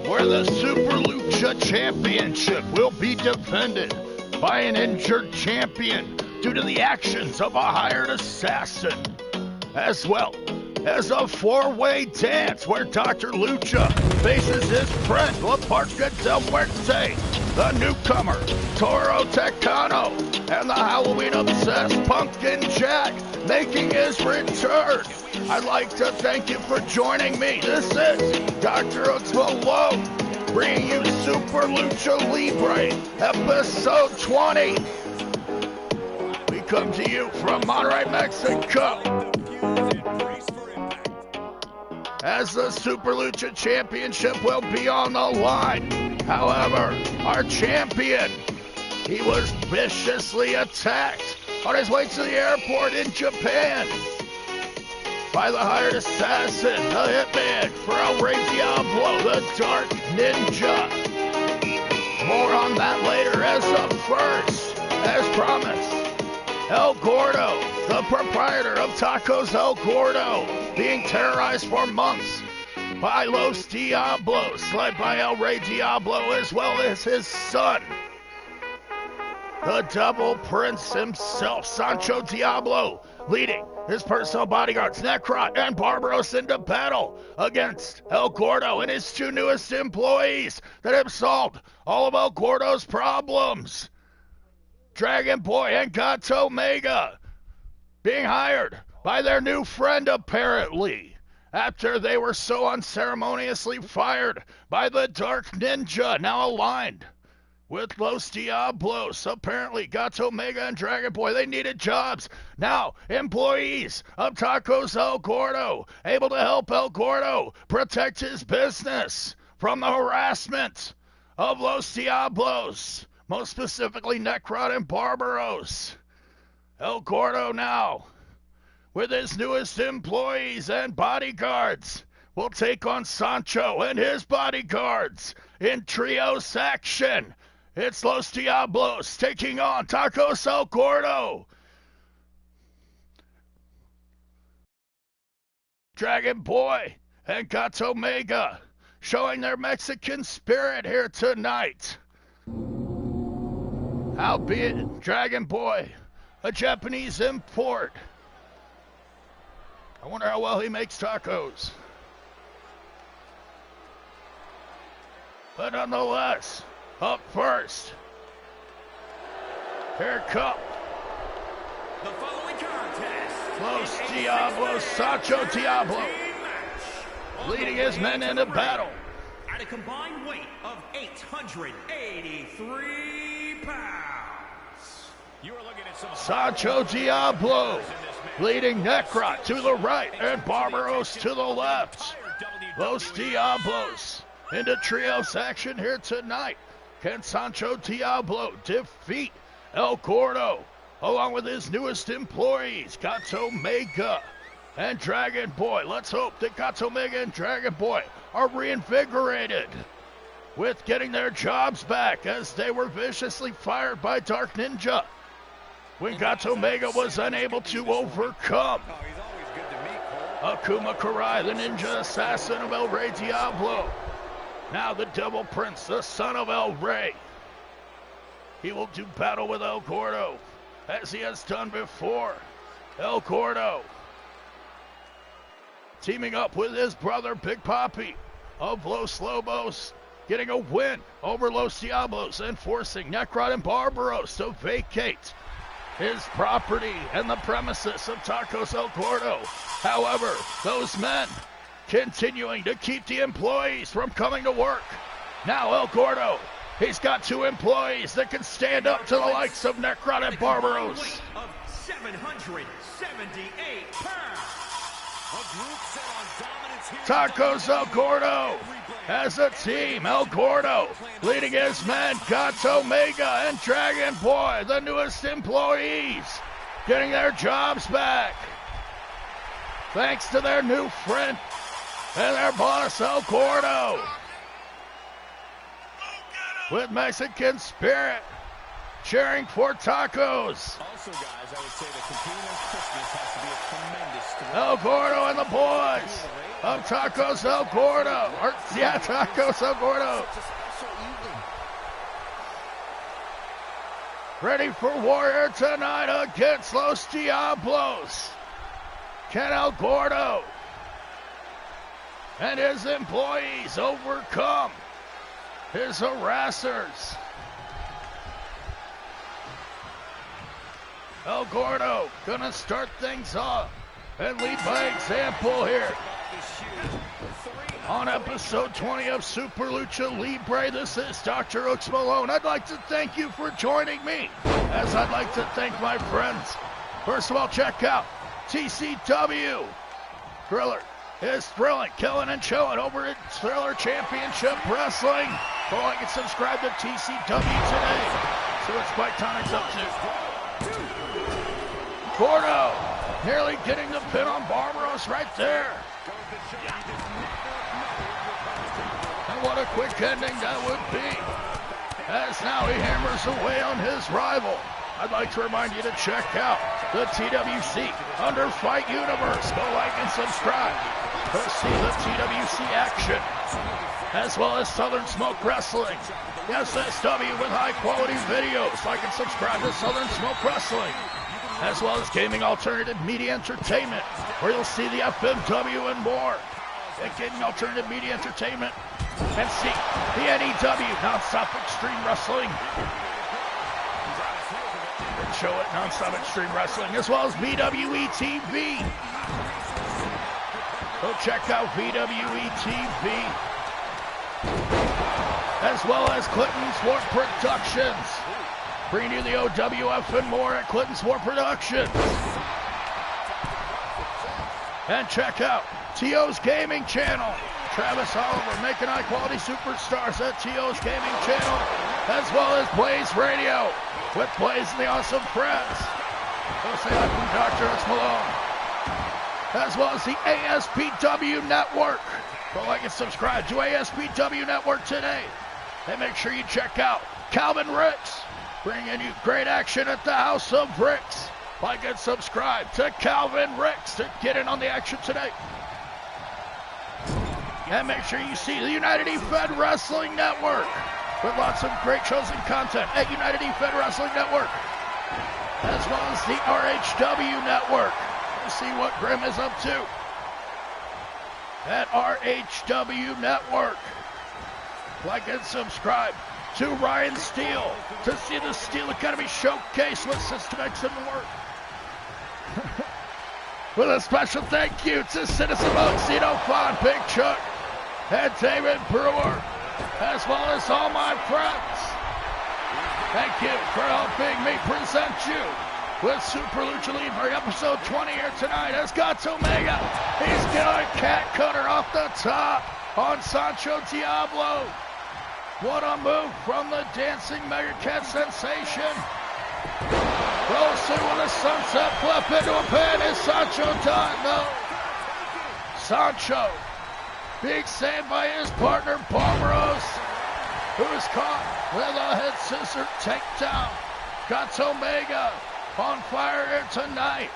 where the Super Lucha Championship will be defended by an injured champion due to the actions of a hired assassin, as well as a four-way dance where Dr. Lucha faces his friend La Parca del Muerte, the newcomer Toro Tecano, and the Halloween-obsessed Pumpkin Jack making his return. I'd like to thank you for joining me. This is DrHooksMalone, bringing you Super Lucha Libre, episode 20. We come to you from Monterrey, Mexico, as the Super Lucha Championship will be on the line. However, our champion, he was viciously attacked on his way to the airport in Japan by the hired assassin, the hitman for El Rey Diablo, the Dark Ninja. More on that later. As up first, as promised, El Gordo, the proprietor of Tacos El Gordo, being terrorized for months by Los Diablos, led by El Rey Diablo, as well as his son, the Double Prince himself, Sancho Diablo, leading his personal bodyguards, Necrot and Barbaros, into battle against El Gordo and his two newest employees that have solved all of El Gordo's problems, Dragon Boy and Gato Mega, being hired by their new friend, apparently, after they were so unceremoniously fired by the Dark Ninja, now aligned with Los Diablos. Apparently, Gato Mega and Dragon Boy, they needed jobs. Now, employees of Tacos El Gordo, able to help El Gordo protect his business from the harassment of Los Diablos, most specifically Necrot and Barbaros. El Gordo now, with his newest employees and bodyguards, will take on Sancho and his bodyguards in trios action. It's Los Diablos taking on Tacos El Gordo. Dragon Boy and Gato Mega showing their Mexican spirit here tonight. Albeit Dragon Boy, a Japanese import. I wonder how well he makes tacos. But nonetheless, up first, here come the following contest, Los Diablos, Sancho Diablo, leading his men into battle at a combined weight of 883 pounds. You are looking at some Sancho Diablo leading Necrot to the right and Barbaros to the left. Los Diablos into trios action here tonight. Can Sancho Diablo defeat El Gordo along with his newest employees, Gato Mega and Dragon Boy? Let's hope that Gato Mega and Dragon Boy are reinvigorated with getting their jobs back, as they were viciously fired by Dark Ninja when Gato Mega was unable to overcome Akuma Karai, the ninja assassin of El Rey Diablo. Now the Double Prince, the son of El Rey, he will do battle with El Gordo, as he has done before. El Gordo teaming up with his brother Big Papi of Los Lobos, getting a win over Los Diablos and forcing Necrot and Barbaros to vacate his property and the premises of Tacos El Gordo. However, those men continuing to keep the employees from coming to work. Now El Gordo, he's got two employees that can stand up to the likes of Necrot and Barbaros. weight of 778 pounds. Tacos El Gordo as a team. El Gordo leading his men, Gato Mega and Dragon Boy, the newest employees, getting their jobs back thanks to their new friend and their boss, El Gordo, with Mexican spirit. cheering for Tacos. Also, guys, I would say that competing on Christmas has to be a tremendous thrill. El Gordo and the boys of Tacos El Gordo. Tacos El Gordo. Ready for Warrior tonight against Los Diablos. Can El Gordo and his employees overcome his harassers? El Gordo gonna start things off and lead by example here. On episode 20 of Super Lucha Libre, this is DrHooksMalone. I'd like to thank you for joining me, as I'd like to thank my friends. First of all, check out TCW. Thriller is thrilling, killing, and chilling over at Thriller Championship Wrestling. Go like and subscribe to TCW today. See what Spike Tonic's up to. Gordo nearly getting the pin on Barbaros right there. And what a quick ending that would be, as now he hammers away on his rival. I'd like to remind you to check out the TWC Under Fight Universe. Go like and subscribe to see the TWC action, as well as Southern Smoke Wrestling, the SSW with high quality videos. Like and subscribe to Southern Smoke Wrestling, as well as Gaming Alternative Media Entertainment, where you'll see the FMW and more. At Gaming Alternative Media Entertainment, and see the NEW Non-Stop Extreme Wrestling. And show it Non-Stop Extreme Wrestling, as well as VWE TV. Go check out VWE TV, as well as Clinton's War Productions. Bringing you the OWF and more at Clinton's War Productions. And check out T.O.'s Gaming Channel. Travis Oliver making high-quality superstars at T.O.'s Gaming Channel, as well as Blaze Radio with Blaze and the Awesome Friends. Go say hi from DrHooksMalone. As well as the ASPW Network. Go like and subscribe to ASPW Network today. And make sure you check out Calvin Ricks, bringing you great action at the House of Ricks. Like and subscribe to Calvin Ricks to get in on the action today. And make sure you see the United E-Fed Wrestling Network with lots of great shows and content at United E-Fed Wrestling Network, as well as the RHW Network. To see what Grim is up to at RHW Network. Like and subscribe to Ryan Steele to see the Steel Academy Showcase with System X and more. With a special thank you to Citizen Monk, Zeno Fon, Big Chuck, and David Brewer, as well as all my friends. Thank you for helping me present you with Super Lucha Libre episode 20 here tonight. As Gato Mega, he's got a cat cutter off the top on Sancho Diablo. What a move from the dancing Mega Cat sensation. Rolls in with a sunset flip into a pin. Is Sancho done? No. Sancho being saved by his partner Barbaros, who is caught with a head scissor takedown. Gato Mega on fire here tonight.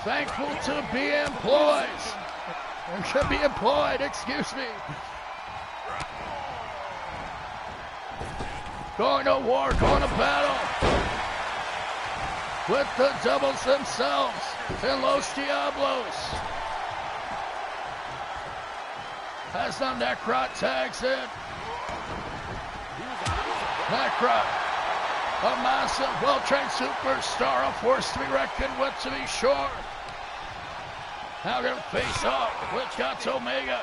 Thankful to be employed. Should be employed, excuse me. Going to war, going to battle with the Devils themselves in Los Diablos. As the Necrot tags in. Necrot, a massive, well-trained superstar, a force to be reckoned with, to be sure. Now going to face off with Gato Mega.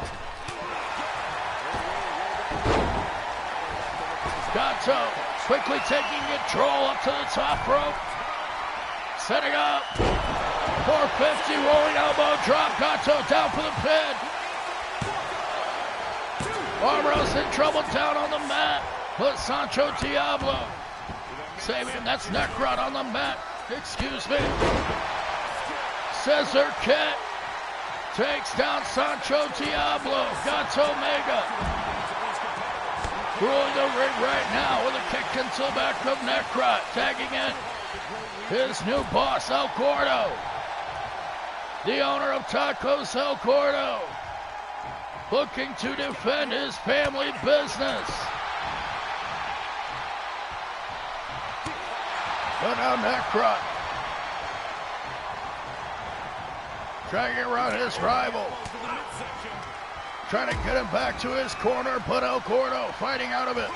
Gato quickly taking control up to the top rope. Setting up. 450 rolling elbow drop. Gato down for the pin. Barbaros in trouble down on the mat. Put Sancho Diablo. Saving him. That's Necrot on the mat. Excuse me. Scissor kick. Takes down Sancho Diablo. Gato Mega. ruling the ring right now with a kick into the back of Necrot, tagging in his new boss, El Gordo, the owner of Tacos El Gordo, looking to defend his family business. But now Necrot dragging around his rival, trying to get him back to his corner, but El Gordo fighting out of it.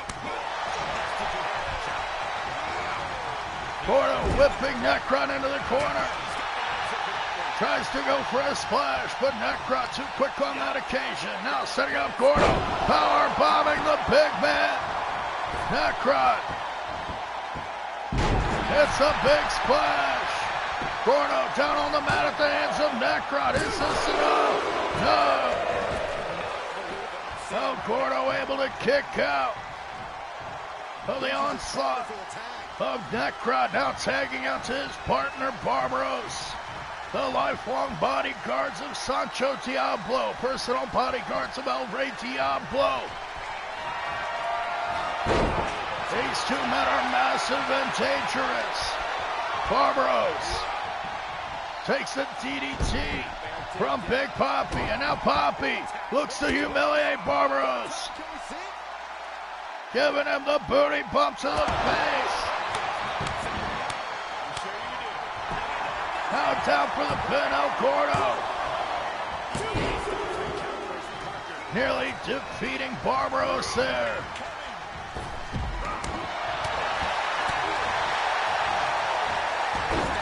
Gordo whipping Necrot into the corner. Tries to go for a splash, but Necrot too quick on that occasion. Now setting up Gordo, power bombing the big man. Necrot. It's a big splash. Gordo down on the mat at the hands of Necrot. Is this enough? No. El Gordo able to kick out of the onslaught of Necrot. Now tagging out to his partner Barbaros. The lifelong bodyguards of Sancho Diablo, personal bodyguards of El Rey Diablo. These two men are massive and dangerous. Barbaros takes a DDT from Big Papi, and now Papi looks to humiliate Barbaros, giving him the booty bump to the face. Now down for the pin, El Gordo. Nearly defeating Barbaros there.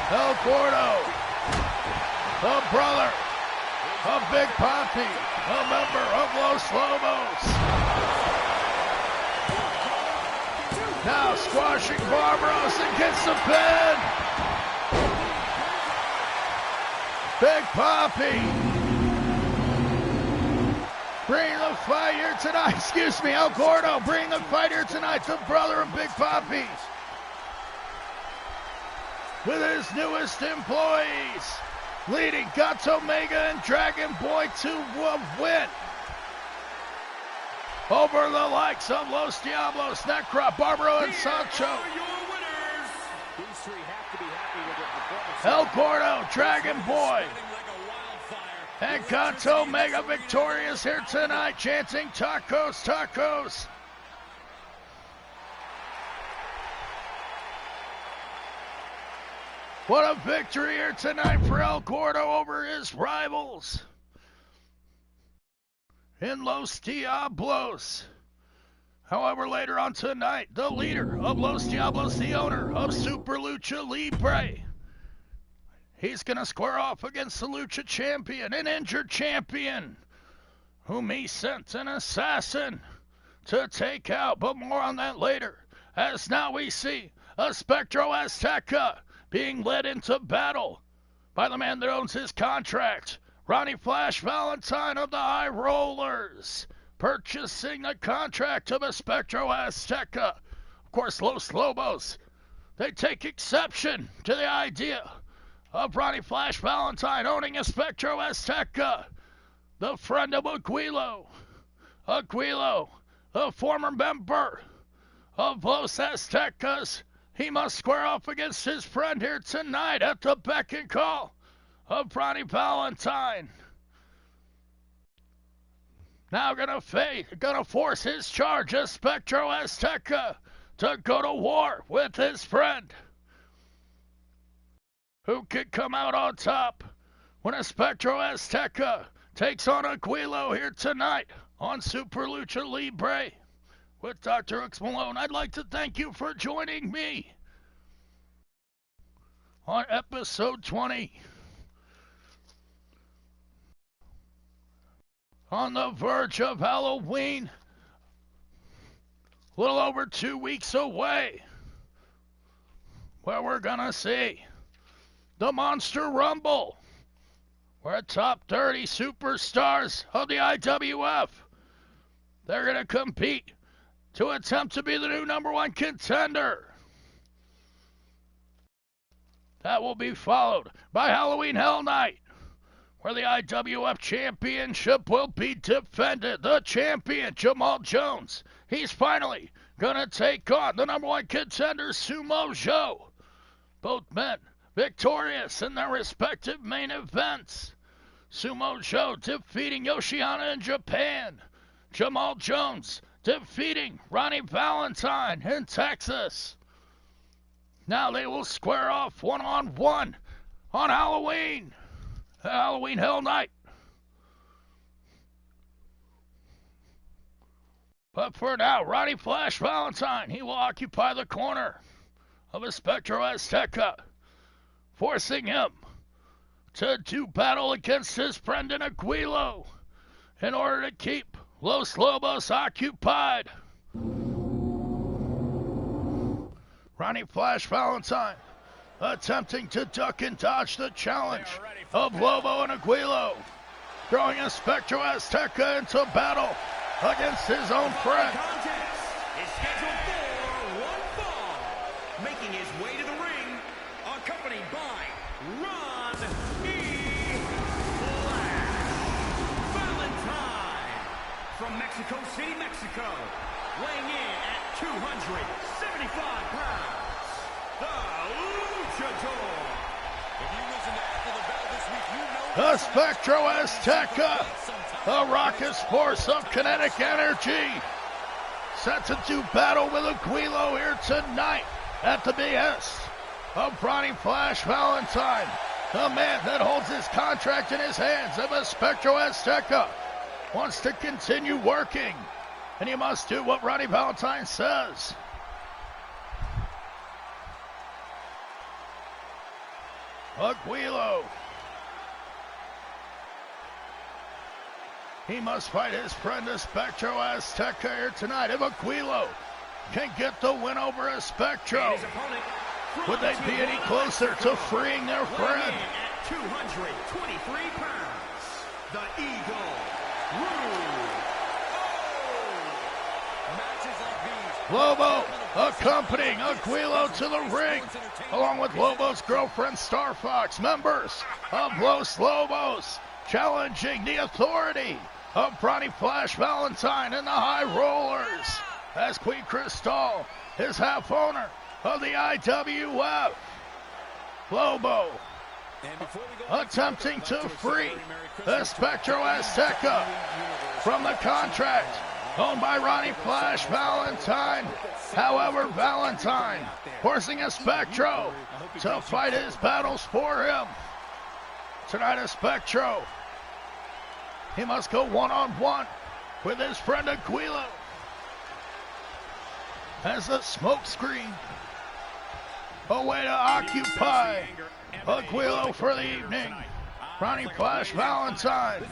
El Gordo, the brother of Big Papi, a member of Los Lobos. Now squashing Barbaros and gets the pin. Big Papi bringing the fight here tonight. Excuse me, El Gordo bringing the fight here tonight. The brother of Big Papi, with his newest employees, leading Gato Mega and Dragon Boy to a win over the likes of Los Diablos, Necrot, Barbaro, and Sancho. El Gordo, Dragon Boy, and Gato Mega victorious here tonight, chanting tacos, tacos. What a victory here tonight for El Gordo over his rivals in Los Diablos. However, later on tonight, the leader of Los Diablos, the owner of Super Lucha Libre, he's going to square off against the Lucha Champion, an injured champion, whom he sent an assassin to take out. But more on that later, as now we see a Spectro Azteca being led into battle by the man that owns his contract, Ronnie Flash Valentine of the High Rollers, purchasing the contract of a Spectro Azteca. Of course, Los Lobos, they take exception to the idea of Ronnie Flash Valentine owning a Spectro Azteca, the friend of Aguilo. Aguilo, the former member of Los Aztecas, he must square off against his friend here tonight at the beck and call of Ronnie Valentine. Now gonna force his charge of Spectro Azteca to go to war with his friend. Who could come out on top when a Spectro Azteca takes on Aguilo here tonight on Super Lucha Libre with DrHooksMalone? I'd like to thank you for joining me on episode 20. On the verge of Halloween, a little over 2 weeks away, where we're gonna see the Monster Rumble, where top 30 superstars of the IWF, they're gonna compete to attempt to be the new #1 contender. That will be followed by Halloween Hell Night, where the IWF Championship will be defended. The champion, Jamal Jones, he's finally gonna take on the #1 contender, Sumo Joe. Both men victorious in their respective main events. Sumo Joe defeating Yoshihana in Japan. Jamal Jones defeating Ronnie Valentine in Texas. Now they will square off one-on-one on Halloween Hell Night. But for now, Ronnie Flash Valentine, he will occupy the corner of Espectro Azteca, forcing him to do battle against his friend in Aguilo in order to keep Los Lobos occupied. Ronnie Flash Valentine attempting to duck and dodge the challenge of Lobo and Aguilo, throwing Espectro Azteca into battle against his own friend. Contest is scheduled for one fall. Making his way to the ring, accompanied by Ron E. Flash Valentine from Mexico City, Mexico, weighing in at 275 pounds, the Luchador. If you listen to After the Bell this week, you know Espectro Azteca, the raucous force of kinetic energy, set to do battle with Aguilo here tonight at the behest of Ronnie Flash Valentine, the man that holds his contract in his hands. If Espectro Azteca wants to continue working, and he must do what Ronnie Valentine says. Aguilo, he must fight his friend Espectro Azteca here tonight. If Aguilo can get the win over Espectro, would they be any closer to freeing their friend? At 223 pounds, the Eagle. Lobo accompanying Aguilo to the ring, along with Lobo's girlfriend Star Fox, members of Los Lobos, challenging the authority of Ronnie Flash Valentine and the High Rollers, as Queen Cristal is half owner of the IWF. Lobo attempting to free Espectro Azteca from the contract owned by Ronnie Flash Valentine. However, Valentine forcing Espectro to fight his battles for him. Tonight, Espectro, he must go one-on-one with his friend Aguilo. As the smoke screen, a way to occupy Aguilo for the evening. Ronnie Flash Valentine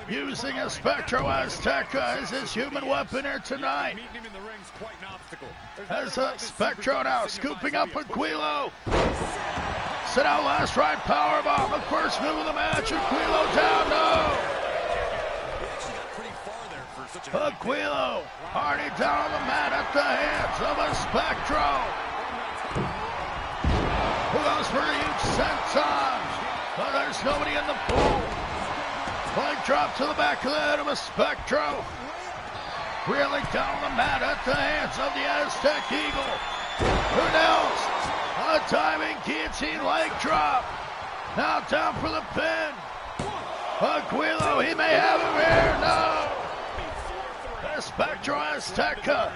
using Espectro Azteca as his human weapon here tonight. As Espectro now scooping up Aguilo. Sit out last right powerbomb. The first move of the match. Aguilo down. No. Aguilo already down on the mat at the hands of Espectro. Who goes for a huge senton? But there's nobody in the pool. Leg drop to the back of the head of Espectro. Reeling down on the mat at the hands of the Aztec Eagle. Who knows? A diving guillotine leg drop. Now down for the pin. Aguilo, he may have him here. No. Espectro Azteca,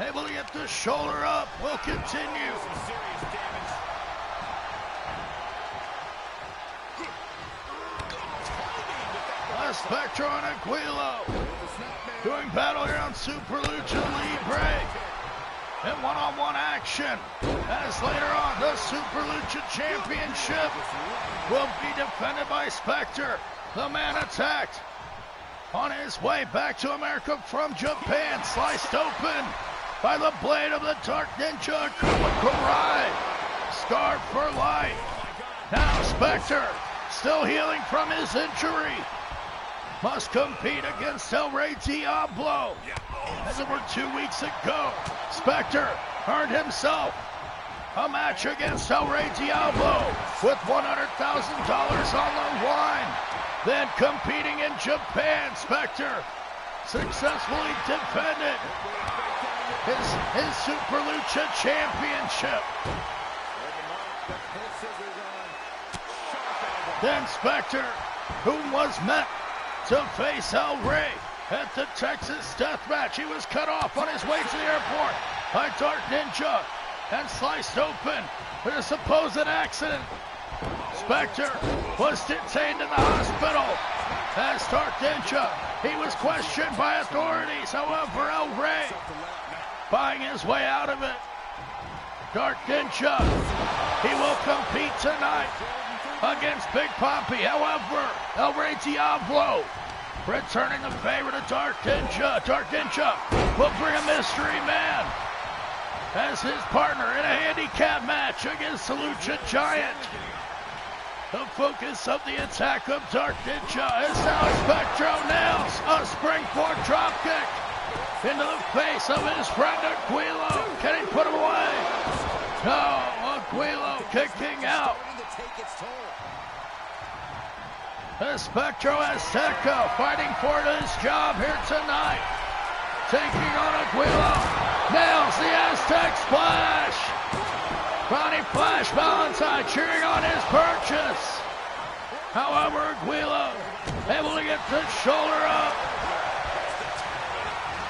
able to get the shoulder up, will continue. Espectro and Aguilo doing battle here on Super Lucha Libre in one-on-one action. As later on, the Super Lucha Championship will be defended by Spectre. The man attacked on his way back to America from Japan, sliced open by the blade of the Dark Ninja Kumakurai. Scarred for life. Now Spectre, still healing from his injury, must compete against El Rey Diablo. As it were 2 weeks ago, Spectre earned himself a match against El Rey Diablo with $100,000 on the line. Then competing in Japan, Spectre successfully defended his Super Lucha Championship. Then Spectre, who was meant to face El Rey at the Texas Death Match, he was cut off on his way to the airport by Dark Ninja and sliced open in a supposed accident. Spectre was detained in the hospital as Dark Ninja. He was questioned by authorities. However, El Rey buying his way out of it. Dark Ninja, he will compete tonight against Big Papi. However, El Rey Diablo returning the favor to Dark Ninja. Dark Ninja will bring a mystery man as his partner in a handicap match against the Lucha Giant. The focus of the attack of Dark Ninja is now Spectro nails a springboard dropkick into the face of his friend Aguilo. Can he put him away? No, Aguilo kicking out. Spectro Azteca fighting for his job here tonight. Taking on Aguilo. Nails the Aztec splash. Ronnie Flash Valentine cheering on his purchase. However, Aguilo able to get the shoulder up.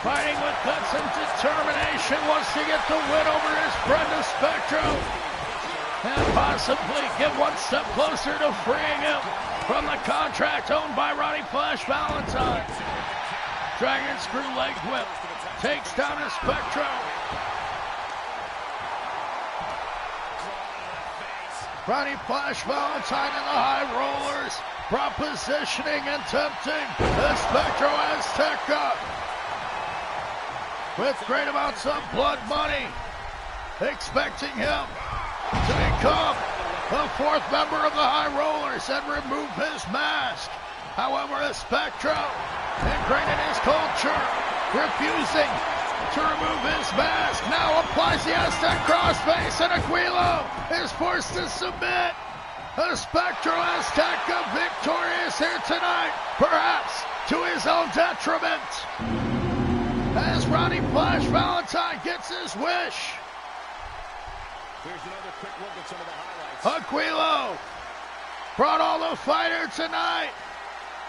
Fighting with guts and determination, wants to get the win over his friend Spectro. And possibly get one step closer to freeing him from the contract owned by Ronnie Flash Valentine. Dragon Screw leg whip takes down a Spectro. Ronnie Flash Valentine and the High Rollers propositioning and tempting the Spectro Azteca with great amounts of blood money, expecting him to become the fourth member of the High Rollers and remove his mask. However, Spectro, ingrained in his culture, refusing to remove his mask, now applies the Aztec crossface, and Aguilo is forced to submit. A Spectro Azteca victorious here tonight, perhaps to his own detriment, as Ronnie Flash Valentine gets his wish. Here's another quick look at some of the highlights. Aguilo brought all the fighter tonight.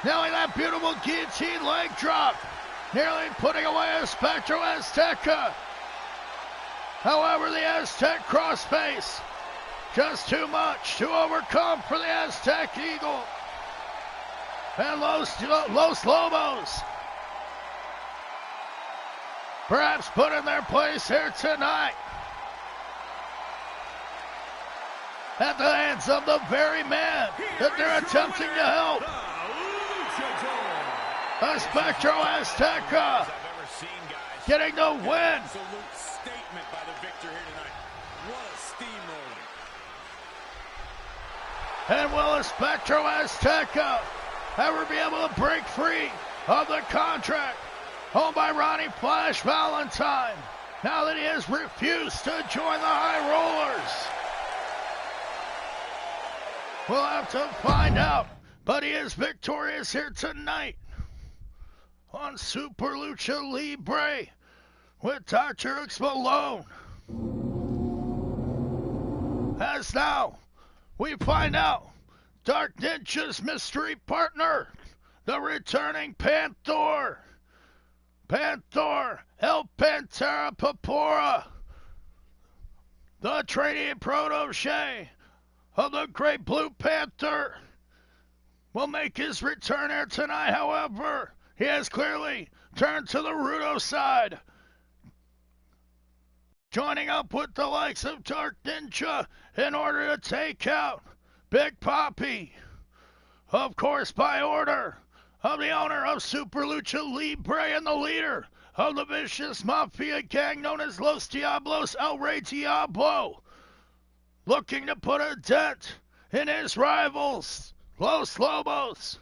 Nailing that beautiful guillotine leg drop. Nearly putting away a Spectro Azteca. However, the Aztec crossface, just too much to overcome for the Aztec Eagle. And Los Lobos perhaps put in their place here tonight at the hands of the very man that they're attempting to help. A Spectro Azteca getting the win. Absolute statement by the victor here tonight. What a steamroller. And will a Spectro Azteca ever be able to break free of the contract owned by Ronnie Flash Valentine now that he has refused to join the High Rollers? We'll have to find out, but he is victorious here tonight on Super Lucha Libre with DrHooksMalone. As now we find out Dark Ninja's mystery partner, the returning Panther El Pantera Papora, the trainee protege of the Great Blue Panther, will make his return here tonight. However, he has clearly turned to the Rudo side, joining up with the likes of Dark Ninja in order to take out Big Papi, of course by order of the owner of Super Lucha Libre and the leader of the vicious mafia gang known as Los Diablos, El Rey Diablo, looking to put a dent in his rivals, Los Lobos.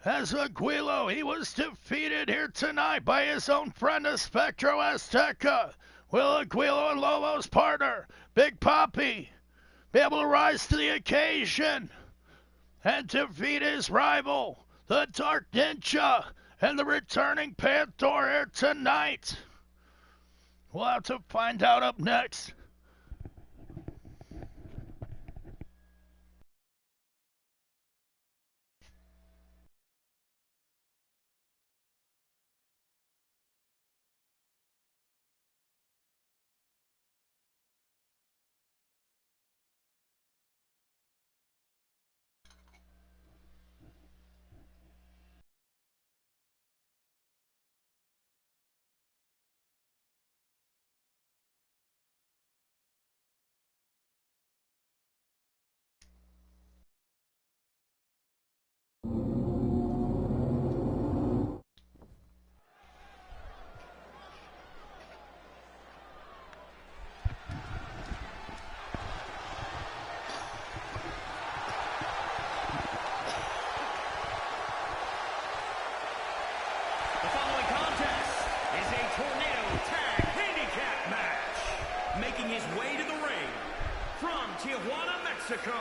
As Aguilo, he was defeated here tonight by his own friend, Spectro Azteca, Will Aguilo and Lolo's partner, Big Papi, be able to rise to the occasion and defeat his rival, the Dark Ninja, and the returning Panther here tonight? We'll have to find out up next. The following contest is a tornado tag handicap match. Making his way to the ring from Tijuana, Mexico,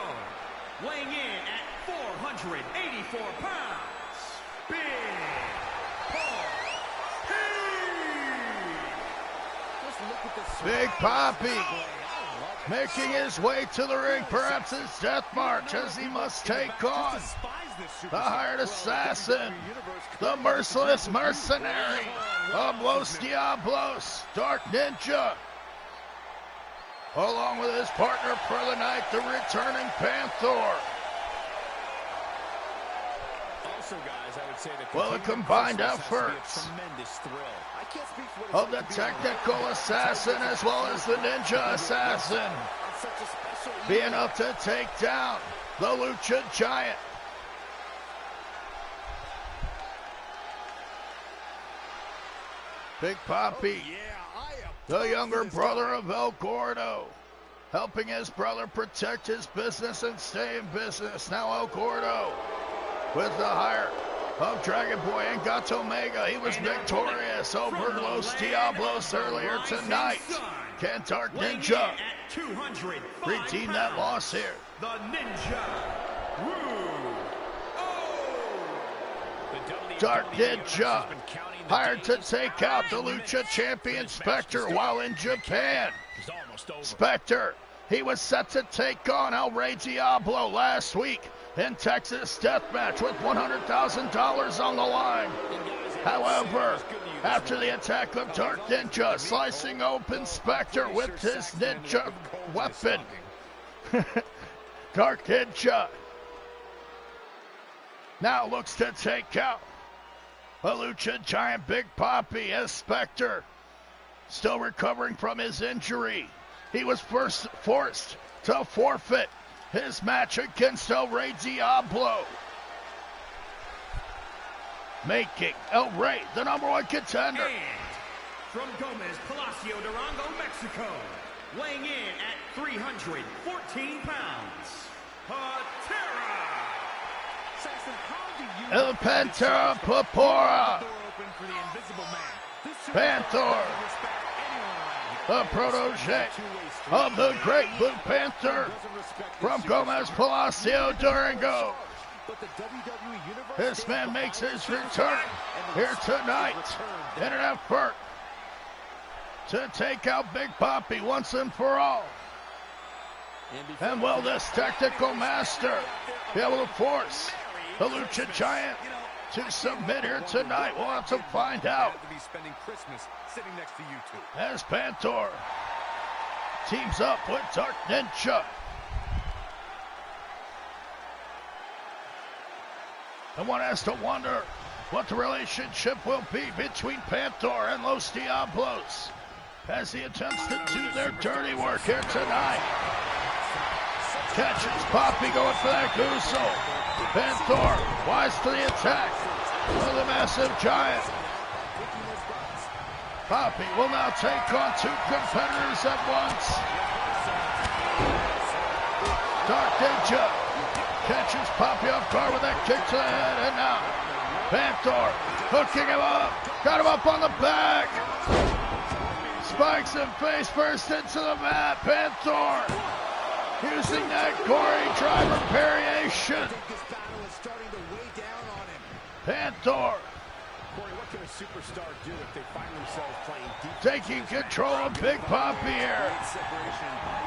weighing in at 484 pounds, Big Papi. Big Papi making his way to the ring, perhaps his death march, as he must take on the hired assassin, the merciless mercenary of Los Diablos, Dark Ninja, along with his partner for the night, the returning Panther. Also, guys, I would say that Well, the combined efforts of the technical assassin as well as the ninja assassin be enough to take down the Lucha Giant. Big Papi, the younger brother of El Gordo, helping his brother protect his business and stay in business. Now El Gordo, with the hire of Dragon Boy and Gato Omega, he was victorious over Los Diablos earlier tonight. Can Dark Ninja redeem that loss here? The Ninja. Dark Ninja hired to take out the Lucha Champion Spectre while in Japan. Spectre, he was set to take on El Rey Diablo last week in Texas Deathmatch with $100,000 on the line. However, after the attack of Dark Ninja, slicing open Spectre with his ninja weapon, Dark Ninja now looks to take out a Lucha Giant Big Papi as Spectre, still recovering from his injury. He was first forced to forfeit his match against El Rey Diablo, making El Rey the #1 contender. And from Gomez Palacio, Durango, Mexico, weighing in at 314 pounds, Patera. El Pantera Papora. Panther, the protege of the Great Blue Panther from Gomez Palacio, Durango. This man makes his return here tonight in an effort to take out Big Papi once and for all. And will this technical master be able to force the Lucha Giant to submit here tonight? We'll have to find out as Panther teams up with Dark Ninja. And one has to wonder what the relationship will be between Panther and Los Diablos as he attempts to do their dirty work here tonight. Catches Papi going for that Guso. Panther wise to the attack of the massive giant. Papi will now take on two competitors at once. Dark Ninja catches Papi off guard with that kick to the head, and now Panther hooking him up, got him up on the back. spikes him face first into the mat. Panther using that Corey driver variation. Panther Corey, what can a superstar do if they find themselves playing deep? taking control of Big Papi here,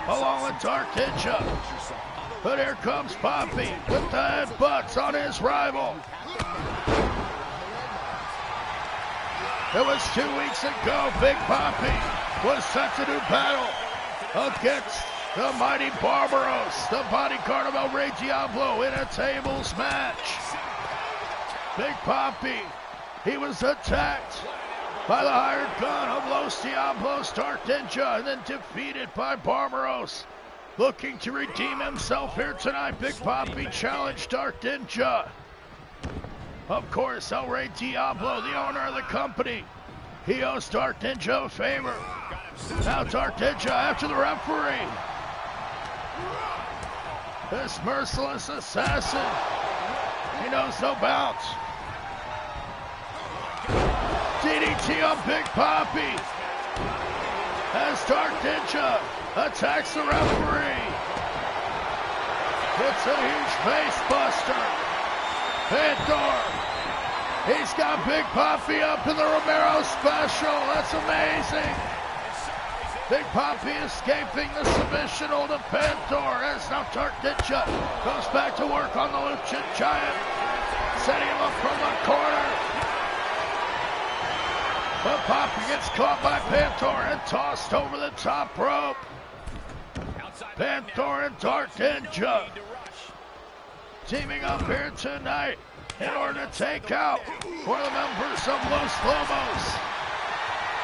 along with Dark Ninja. But here comes Papi with the headbutts on his rival. It was 2 weeks ago, Big Papi was set to do battle against the mighty Barbaros, the bodyguard of El Rey Diablo, in a tables match. Big Papi, he was attacked by the hired gun of Los Diablos, Dark Ninja, and then defeated by Barbaros. Looking to redeem himself here tonight, Big Papi challenged Dark Ninja. Of course, El Rey Diablo, the owner of the company, he owes Dark Ninja a favor. Now Dark Ninja after the referee. This merciless assassin, he knows no bounds. DDT on Big Papi as Dark Ninja attacks the referee. It's a huge face buster. Panther, he's got Big Papi up in the Romero special. That's amazing. Big Papi escaping the submission hold of Panther as now Dark Ninja goes back to work on the Lucha Giant, setting him up from the corner. But Papi gets caught by Panther and tossed over the top rope. Panther and Dark Ninja teaming up here tonight in order to take out one of the members of Los Lobos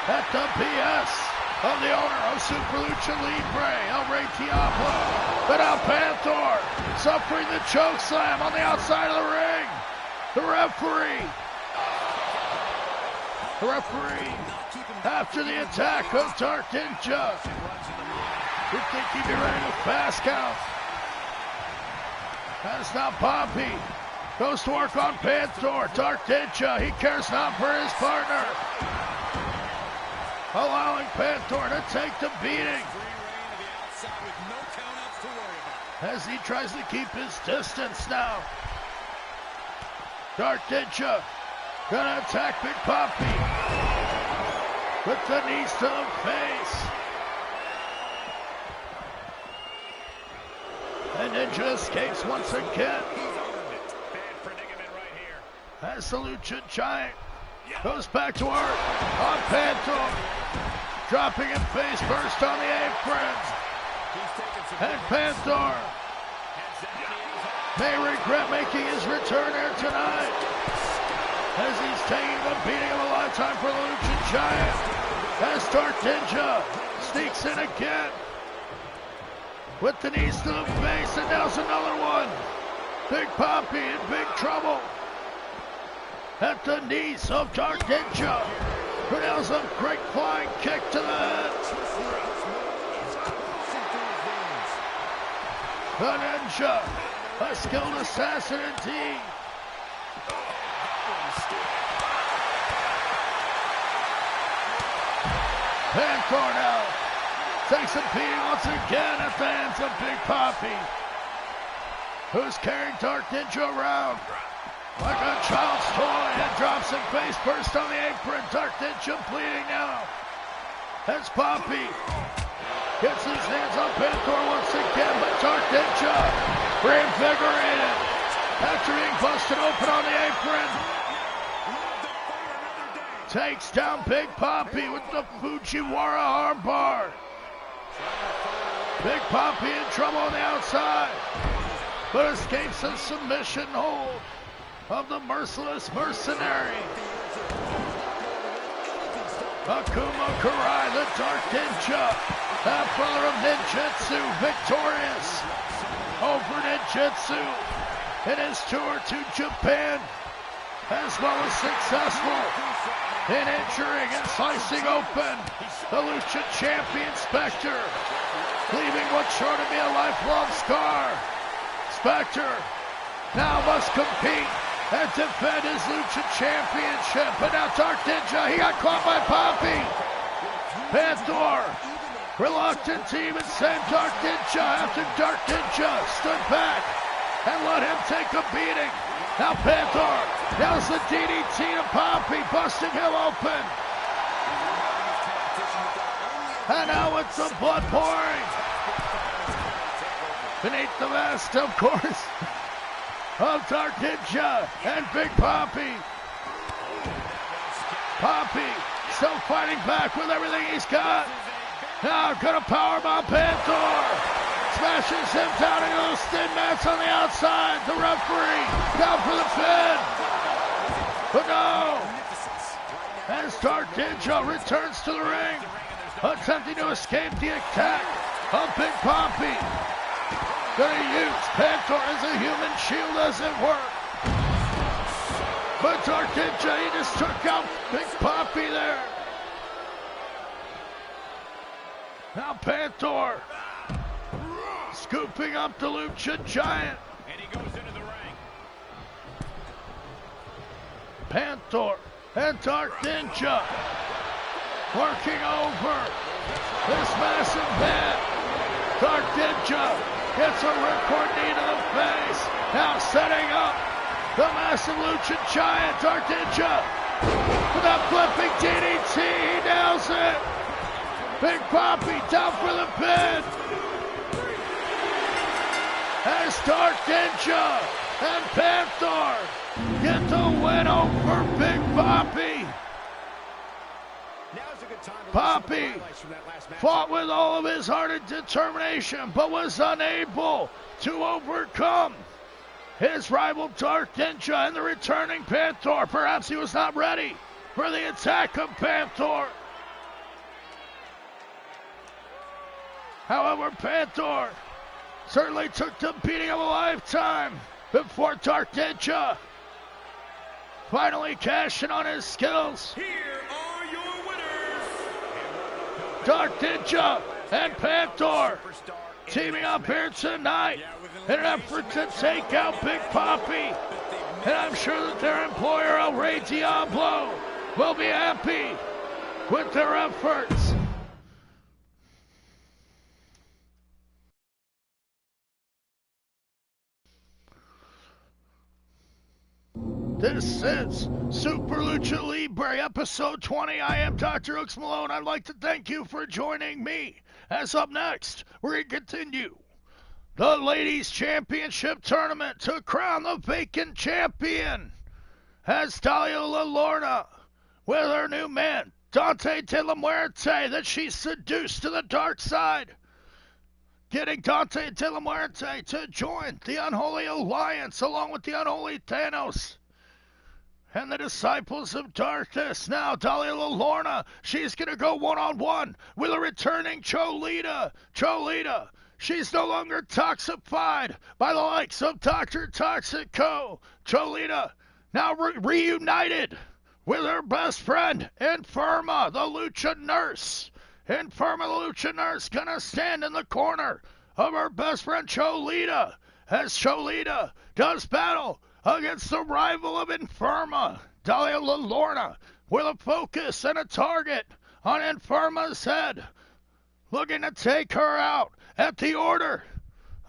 at the BS of the owner of Super Lucha Libre, El Rey Diablo. But now Panther suffering the choke slam on the outside of the ring. The referee after the attack of Dark Ninja. You'd think he'd be ready to fast count. That's now Papi goes to work on Panther. Dark Ninja, he cares not for his partner, allowing Panther to take the beating as he tries to keep his distance now. Dark Ninja gonna attack Big Papi with the knees to the face. And Ninja escapes once again. As the Lucha Giant goes back to work on Panther, dropping him face first on the apron. And Panther may regret making his return here tonight, as he's taking the beating of a lifetime for the Lucha Giant. As Dark Ninja sneaks in again with the knees to the face, and now's another one. Big Papi in big trouble at the knees of Dark Ninja. But now's a great flying kick to the head. The Ninja, a skilled assassin indeed. Panther now takes a beating once again at the hands of Big Papi, who's carrying Dark Ninja around like a child's toy and drops him face first on the apron. Dark Ninja bleeding now as Papi gets his hands on Panther once again, but Dark Ninja reinvigorated after being busted open on the apron. Takes down Big Papi with the Fujiwara armbar. Big Papi in trouble on the outside, but escapes a submission hold of the merciless mercenary. Akuma Karai, the Dark Ninja, half brother of Ninjutsu, victorious over Ninjutsu in his tour to Japan, as well as successful in injuring and slicing open the Lucha Champion Spectre, leaving what's sure to be a lifelong scar. Spectre now must compete and defend his Lucha Championship. But now Dark Ninja, he got caught by Papi. Panther, reluctant to even save Dark Ninja after Dark Ninja stood back and let him take a beating. Now Panther nails the DDT to Poppy, busting him open. And now it's the blood pouring. Beneath the vest, of course, of Dark Ninja and Big Poppy. Poppy still fighting back with everything he's got. Now gonna powerbomb Panther. Smashes him down into those thin mats on the outside. The referee down for the pin. But no. As Dark Ninja returns to the ring, attempting to escape the attack of Big Poppy. Gonna use Panther as a human shield as it were. But Dark Ninja, he just took out Big Poppy there. Now Panther scooping up the Lucha Giant. And he goes into the ring. Panther and Dark Ninja working over this massive man. Dark Ninja gets a ripcord knee to the face. Now setting up the massive Lucha Giant. Dark Ninja with that flipping DDT. He nails it. Big Poppy down for the pin. As Dark Ninja and Panther get the win over Big Poppy. Poppy fought with all of his heart and determination, but was unable to overcome his rival Dark Ninja and the returning Panther. Perhaps he was not ready for the attack of Panther. However, Panther certainly took the beating of a lifetime before Dark Ninja finally cashing on his skills. Here are your winners. Dark Ninja and Panther teaming up here tonight in an effort to take out Big Poppy. And I'm sure that their employer, El Rey Diablo, will be happy with their efforts. This is Super Lucha Libre, episode 20. I am DrHooksMalone. I'd like to thank you for joining me. As up next, we're going to continue the Ladies' Championship Tournament to crown the vacant champion. As Dalia La Lorna, with her new man, Dante de la Muerte, that she seduced to the dark side, getting Dante de la Muerte to join the Unholy Alliance along with the Unholy Thanos and the Disciples of Darkness. Now, Dalia La Lorna, she's going to go one-on-one with a returning Cholita. Cholita, she's no longer toxified by the likes of Dr. Toxico. Cholita, now reunited with her best friend, Infirma, the Lucha Nurse. Infirma, the Lucha Nurse, going to stand in the corner of her best friend, Cholita, as Cholita does battle against the rival of Infirma, Dalia La Lorna, with a focus and a target on Infirma's head, looking to take her out at the order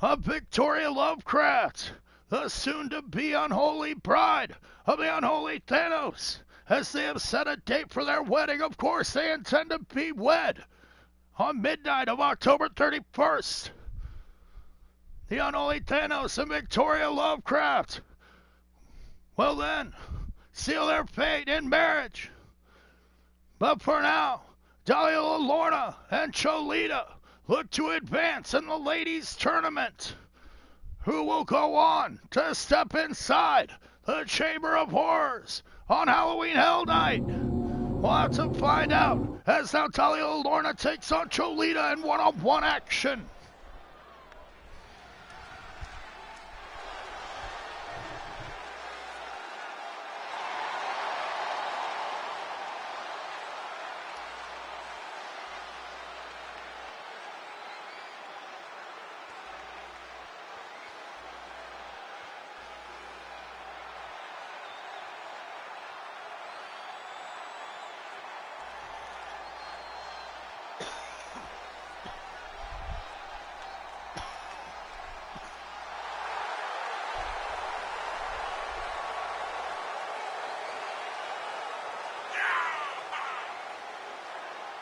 of Victoria Lovecraft, the soon-to-be unholy bride of the Unholy Thanos, as they have set a date for their wedding. Of course, they intend to be wed on midnight of October 31st. The Unholy Thanos and Victoria Lovecraft will then seal their fate in marriage. But for now, Dalia La Lorna and Cholita look to advance in the ladies' tournament, who will go on to step inside the Chamber of Horrors on Halloween Hell Night. We'll have to find out as now Dalia La Lorna takes on Cholita in one-on-one action.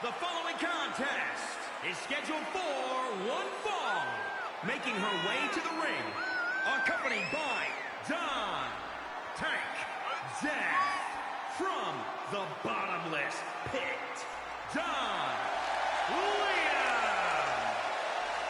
The following contest is scheduled for one fall. Making her way to the ring, accompanied by THANX from the bottomless pit,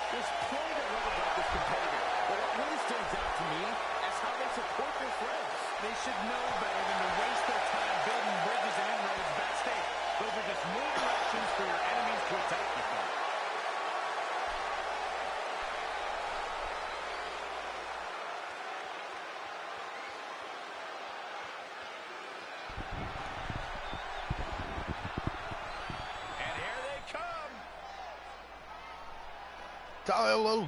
There's plenty to love about this competitor, but what really stands out to me is how they support their friends. They should know better than to waste their time building bridges and roads backstage. Those are just more directions for your enemies to attack you from.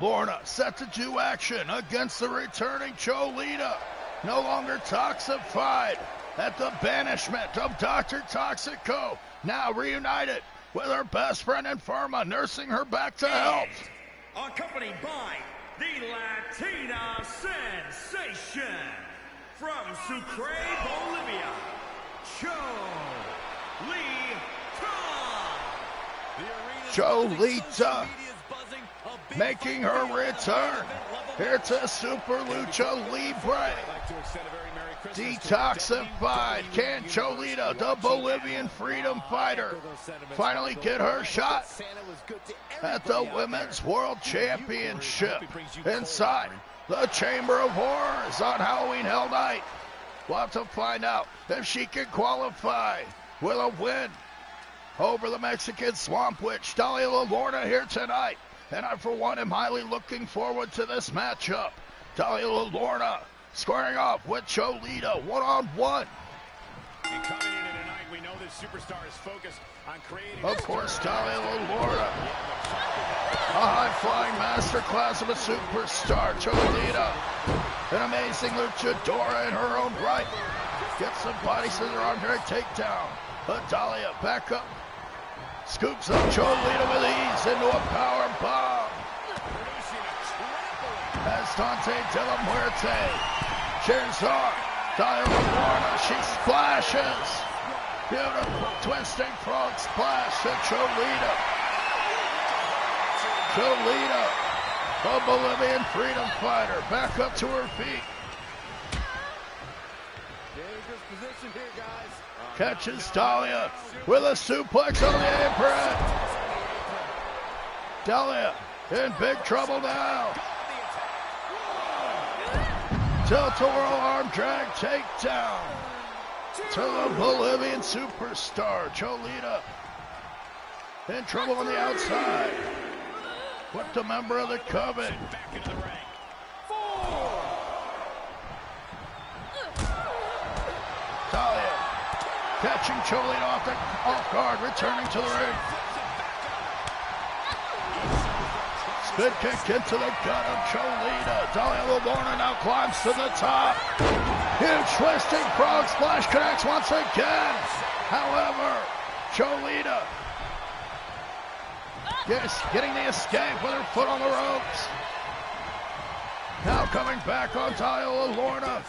Lorna set to do action against the returning Cholita, no longer toxified at the banishment of Dr. Toxico, now reunited with her best friend Infirma, nursing her back to health. Accompanied by the Latina sensation from Sucre, Bolivia, Cholita making her return here to Super Lucha Libre. Detoxified. Can Cholita, the Bolivian freedom fighter, finally get her shot at the Women's World Championship inside the Chamber of Horrors on Halloween Hell Night? We'll have to find out if she can qualify with a win over the Mexican Swamp Witch, Dalia Lorna, here tonight. And I, for one, am highly looking forward to this matchup. Dalia Lorna squaring off with Cholita one-on-one. And coming into tonight, we know this superstar is focused on creating... Of course, Dalia Lorna, a high-flying masterclass of a superstar. Cholita, an amazing luchadora in her own right. Gets the body scissor on her takedown. But Dalia back up. Scoops up Cholita with ease into a power bomb. As Dante de la Muerte cheers on Dalia Lorna, she splashes. Beautiful twisting frog splash to Cholita. Cholita, a Bolivian freedom fighter, back up to her feet. Dangerous position here, guys. Catches Dalia with a suplex on the apron. Dalia in big trouble now. Tilt-a-whirl arm drag takedown to the Bolivian superstar. Cholita in trouble on the outside. With the member of the Coven. Back into the ring. Dalia catching Cholita off guard, returning to the ring. Spin kick into the gut of Cholita. Dalia Lorna now climbs to the top. Huge twisting frog splash connects once again. However, Cholita getting the escape with her foot on the ropes. Now coming back on Dalia Lorna.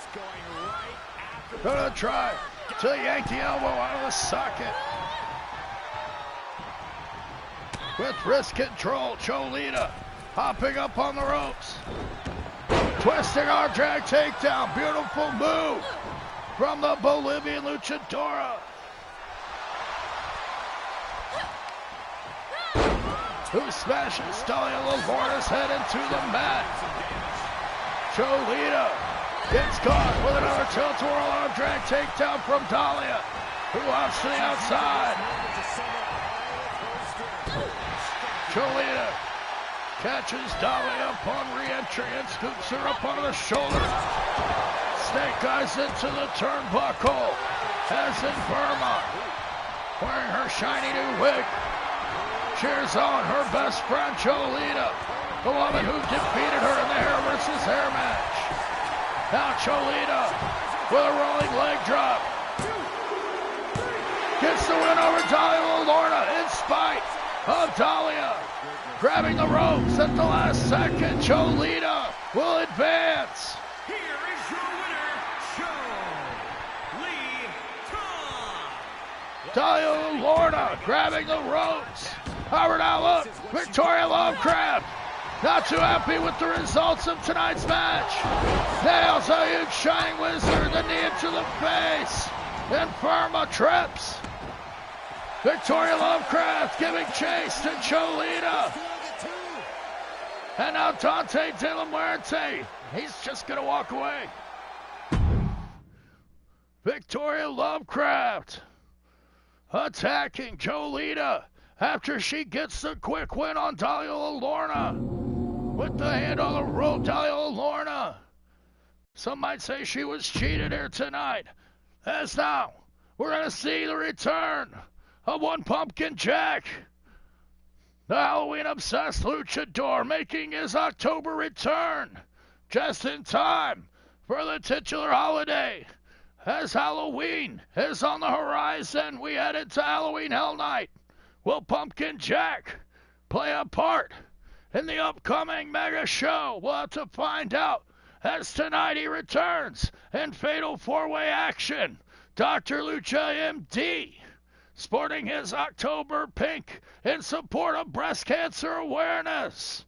Gonna try to yank the elbow out of the socket. With wrist control, Cholita hopping up on the ropes. Twisting arm drag takedown. Beautiful move from the Bolivian luchadora. Who smashes Dalia Lorna's head into the mat. Cholita gets caught with another tilt-a-whirl arm drag takedown from Dalia, who hops to the outside. Cholita catches Dalia upon re-entry and scoops her up onto the shoulder. Snake eyes into the turnbuckle as Infirma, wearing her shiny new wig, cheers on her best friend Cholita, the woman who defeated her in the hair versus hair match. Now Cholita with a rolling leg drop. Gets the win over Dalia Lorna in spite of Dalia grabbing the ropes at the last second. Cholita will advance. Here is your winner, Cholita. Talia Lorna grabbing the ropes. However, now look, Victoria Lovecraft not too happy with the results of tonight's match. Nails a huge Shining Wizard, the knee to the face. Inferma trips. Victoria Lovecraft giving chase to Cholita. And now Dante De La Muerte. He's just going to walk away. Victoria Lovecraft attacking Cholita after she gets the quick win on Talia Lorna. With the hand on the rope, Talia Lorna. Some might say she was cheated here tonight. As now, we're going to see the return of one Pumpkin Jack. The Halloween-obsessed luchador making his October return just in time for the titular holiday. As Halloween is on the horizon, we head into Halloween Hell Night. Will Pumpkin Jack play a part in the upcoming mega show? We'll have to find out as tonight he returns in fatal four-way action. Dr. Lucha MD, sporting his October pink in support of breast cancer awareness.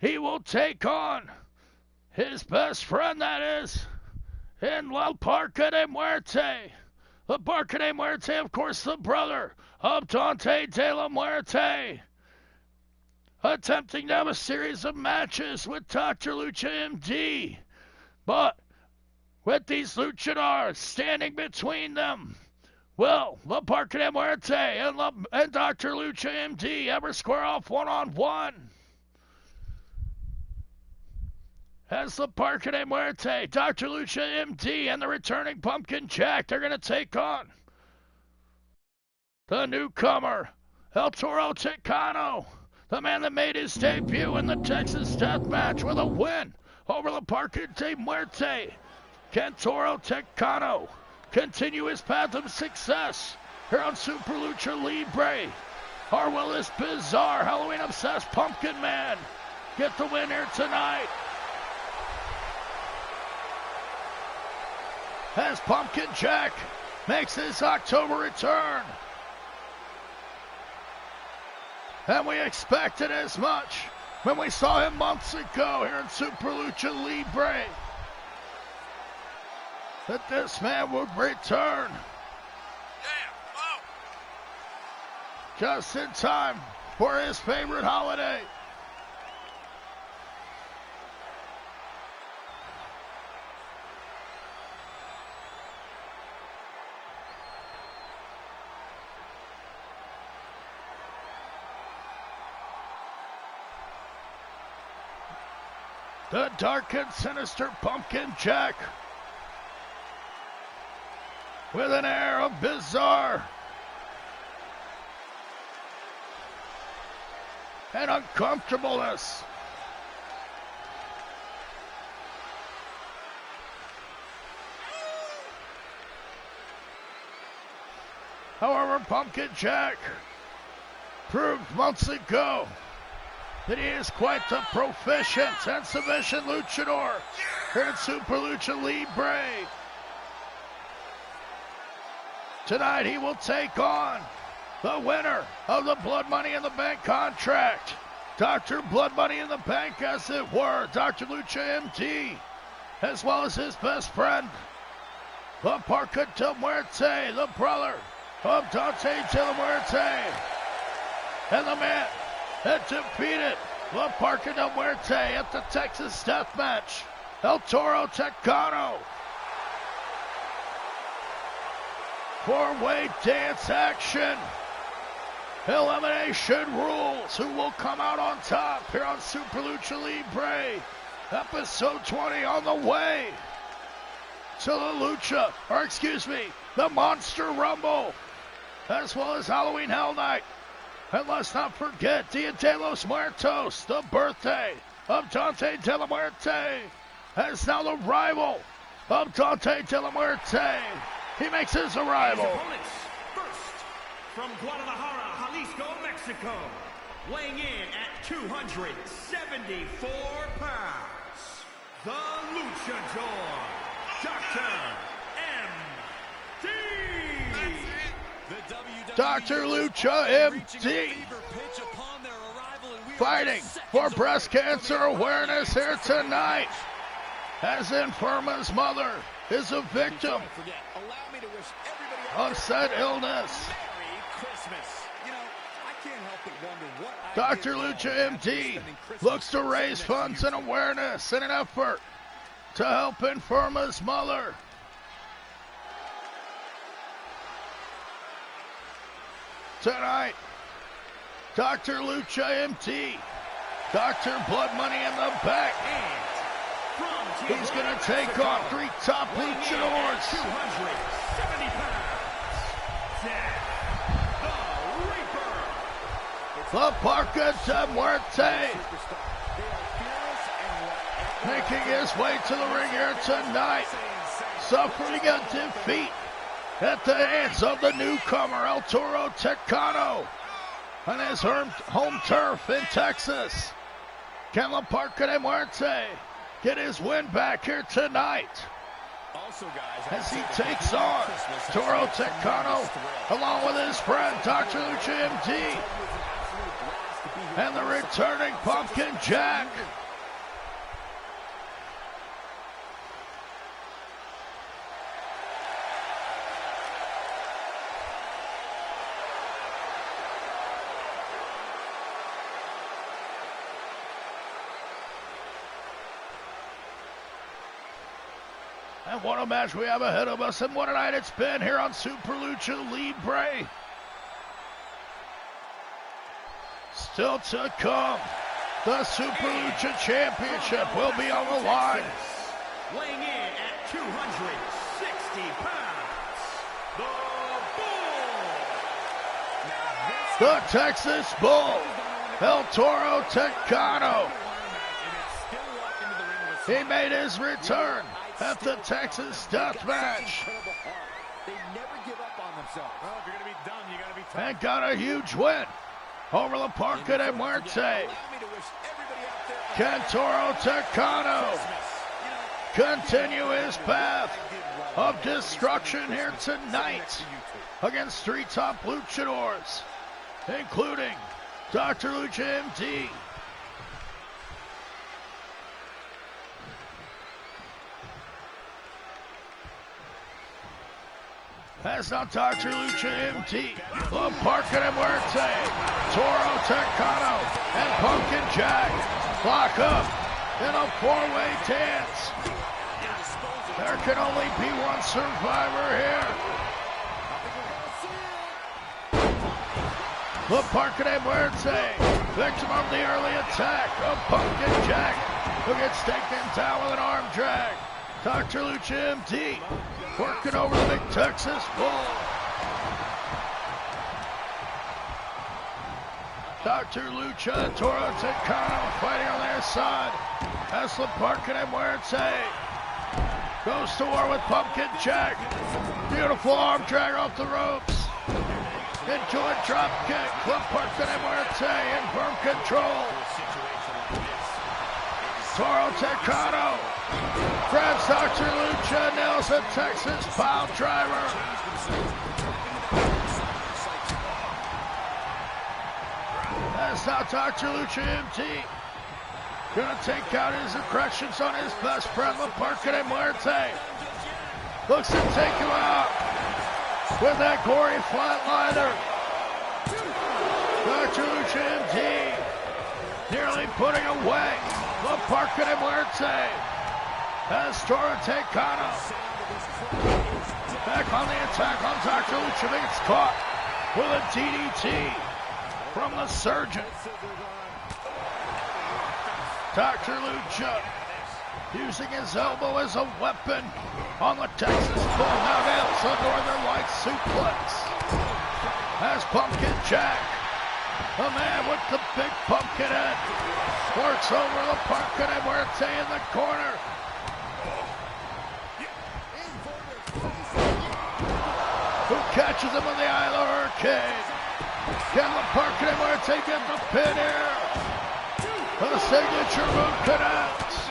He will take on his best friend, that is, in La Parca de Muerte. La Parca de Muerte, of course, the brother of Dante De La Muerte. Attempting to have a series of matches with Dr. Lucha MD. But with these luchadors standing between them, will La Parca de Muerte and Dr. Lucha MD ever square off one-on-one? As La Parca de Muerte, Dr. Lucha MD, and the returning Pumpkin Jack, they're going to take on the newcomer, El Toro Chicano, the man that made his debut in the Texas Death Match with a win over La Parca de Muerte. Can Toro Chicano continue his path of success here on Super Lucha Libre? Or will this bizarre Halloween-obsessed Pumpkin Man get the win here tonight? As Pumpkin Jack makes his October return. And we expected as much when we saw him months ago here in Super Lucha Libre. That this man would return. Just in time for his favorite holiday. The dark and sinister Pumpkin Jack, with an air of bizarre and uncomfortableness. However, Pumpkin Jack proved months ago that he is quite the proficient and submission luchador here in Super Lucha Libre. Tonight he will take on the winner of the Blood Money in the Bank contract. Dr. Blood Money in the Bank, as it were, Dr. Lucha MD, as well as his best friend, La Parca de Muerte, the brother of Dante De La Muerte, and the man that defeated La Parca de Muerte at the Texas Death Match, El Toro Chicano. Four-way dance action. Elimination rules. Who will come out on top here on Super Lucha Libre? Episode 20 on the way to the Monster Rumble, as well as Halloween Hell Night. And let's not forget Dia de los Muertos, the birthday of Dante De La Muerte, as now the rival of Dante De La Muerte. He makes his arrival. His opponents, first, from Guadalajara, Jalisco, Mexico, weighing in at 274 pounds, the Luchador, Dr. MD. Dr. Lucha MD fighting for breast cancer awareness here tonight, as Infirma's mother is a victim of said illness. Dr. Lucha MD looks to raise funds and awareness in an effort to help Infirma's mother. Tonight, Dr. Lucha MD, Dr. Blood Money in the back. He's going to take on 3 top luchadors. 270 pounds. La Parca de Muerte making his way to the ring here tonight, suffering a defeat at the hands of the newcomer El Toro Tecano on his home turf in Texas. Can La Parca de Muerte get his win back here tonight as he takes on Toro Tecano along with his friend Dr. Lucha MD and the returning Pumpkin Jack? And what a match we have ahead of us, and what a night it's been here on Super Lucha Libre. Still to come, the Super Lucha Championship will be on the line. Weighing in at 260 pounds, the Bull. The Texas Bull, El Toro Tecano. He made his return at the Texas Death Match. They never give up on themselves. Well, if you're going to be done, you got to be tough. And got a huge win over La Parca de Muerte. Can Toro Tecano continue his path of destruction here tonight against 3 top luchadors, including Dr. Lucha MD, That's not Dr. Lucha MD, La Parca de Muerte, Toro Tecano, and Pumpkin Jack lock up in a 4-way dance. There can only be one survivor here. La Parca de Muerte, victim of the early attack of Pumpkin Jack, who gets taken down with an arm drag. Dr. Lucha MD working over the big Texas Bull. Dr. Lucha and Toro Tecano fighting on their side as La Parca de Muerte goes to war with Pumpkin Jack. Beautiful arm drag off the ropes. Into a drop kick. La Parca de Muerte in firm control. Toro Tecano grabs Dr. Lucha, nails a Texas pile driver. That's now Dr. Lucha MD. Gonna take out his aggressions on his best friend, La Parca de Muerte. Looks to take him out with that gory flatliner. Dr. Lucha MD nearly putting away La Parca de Muerte. As Toro Tecano back on the attack on Dr. Lucha, gets caught with a DDT from the Surgeon. Dr. Lucha using his elbow as a weapon on the Texas Bull. Now nails a Northern Light suplex. As Pumpkin Jack, the man with the big pumpkin head, works over La Parca de Muerte in the corner. Who catches him with the eye of the hurricane? Can La Parca de Muerte get the pin here? The signature move connects.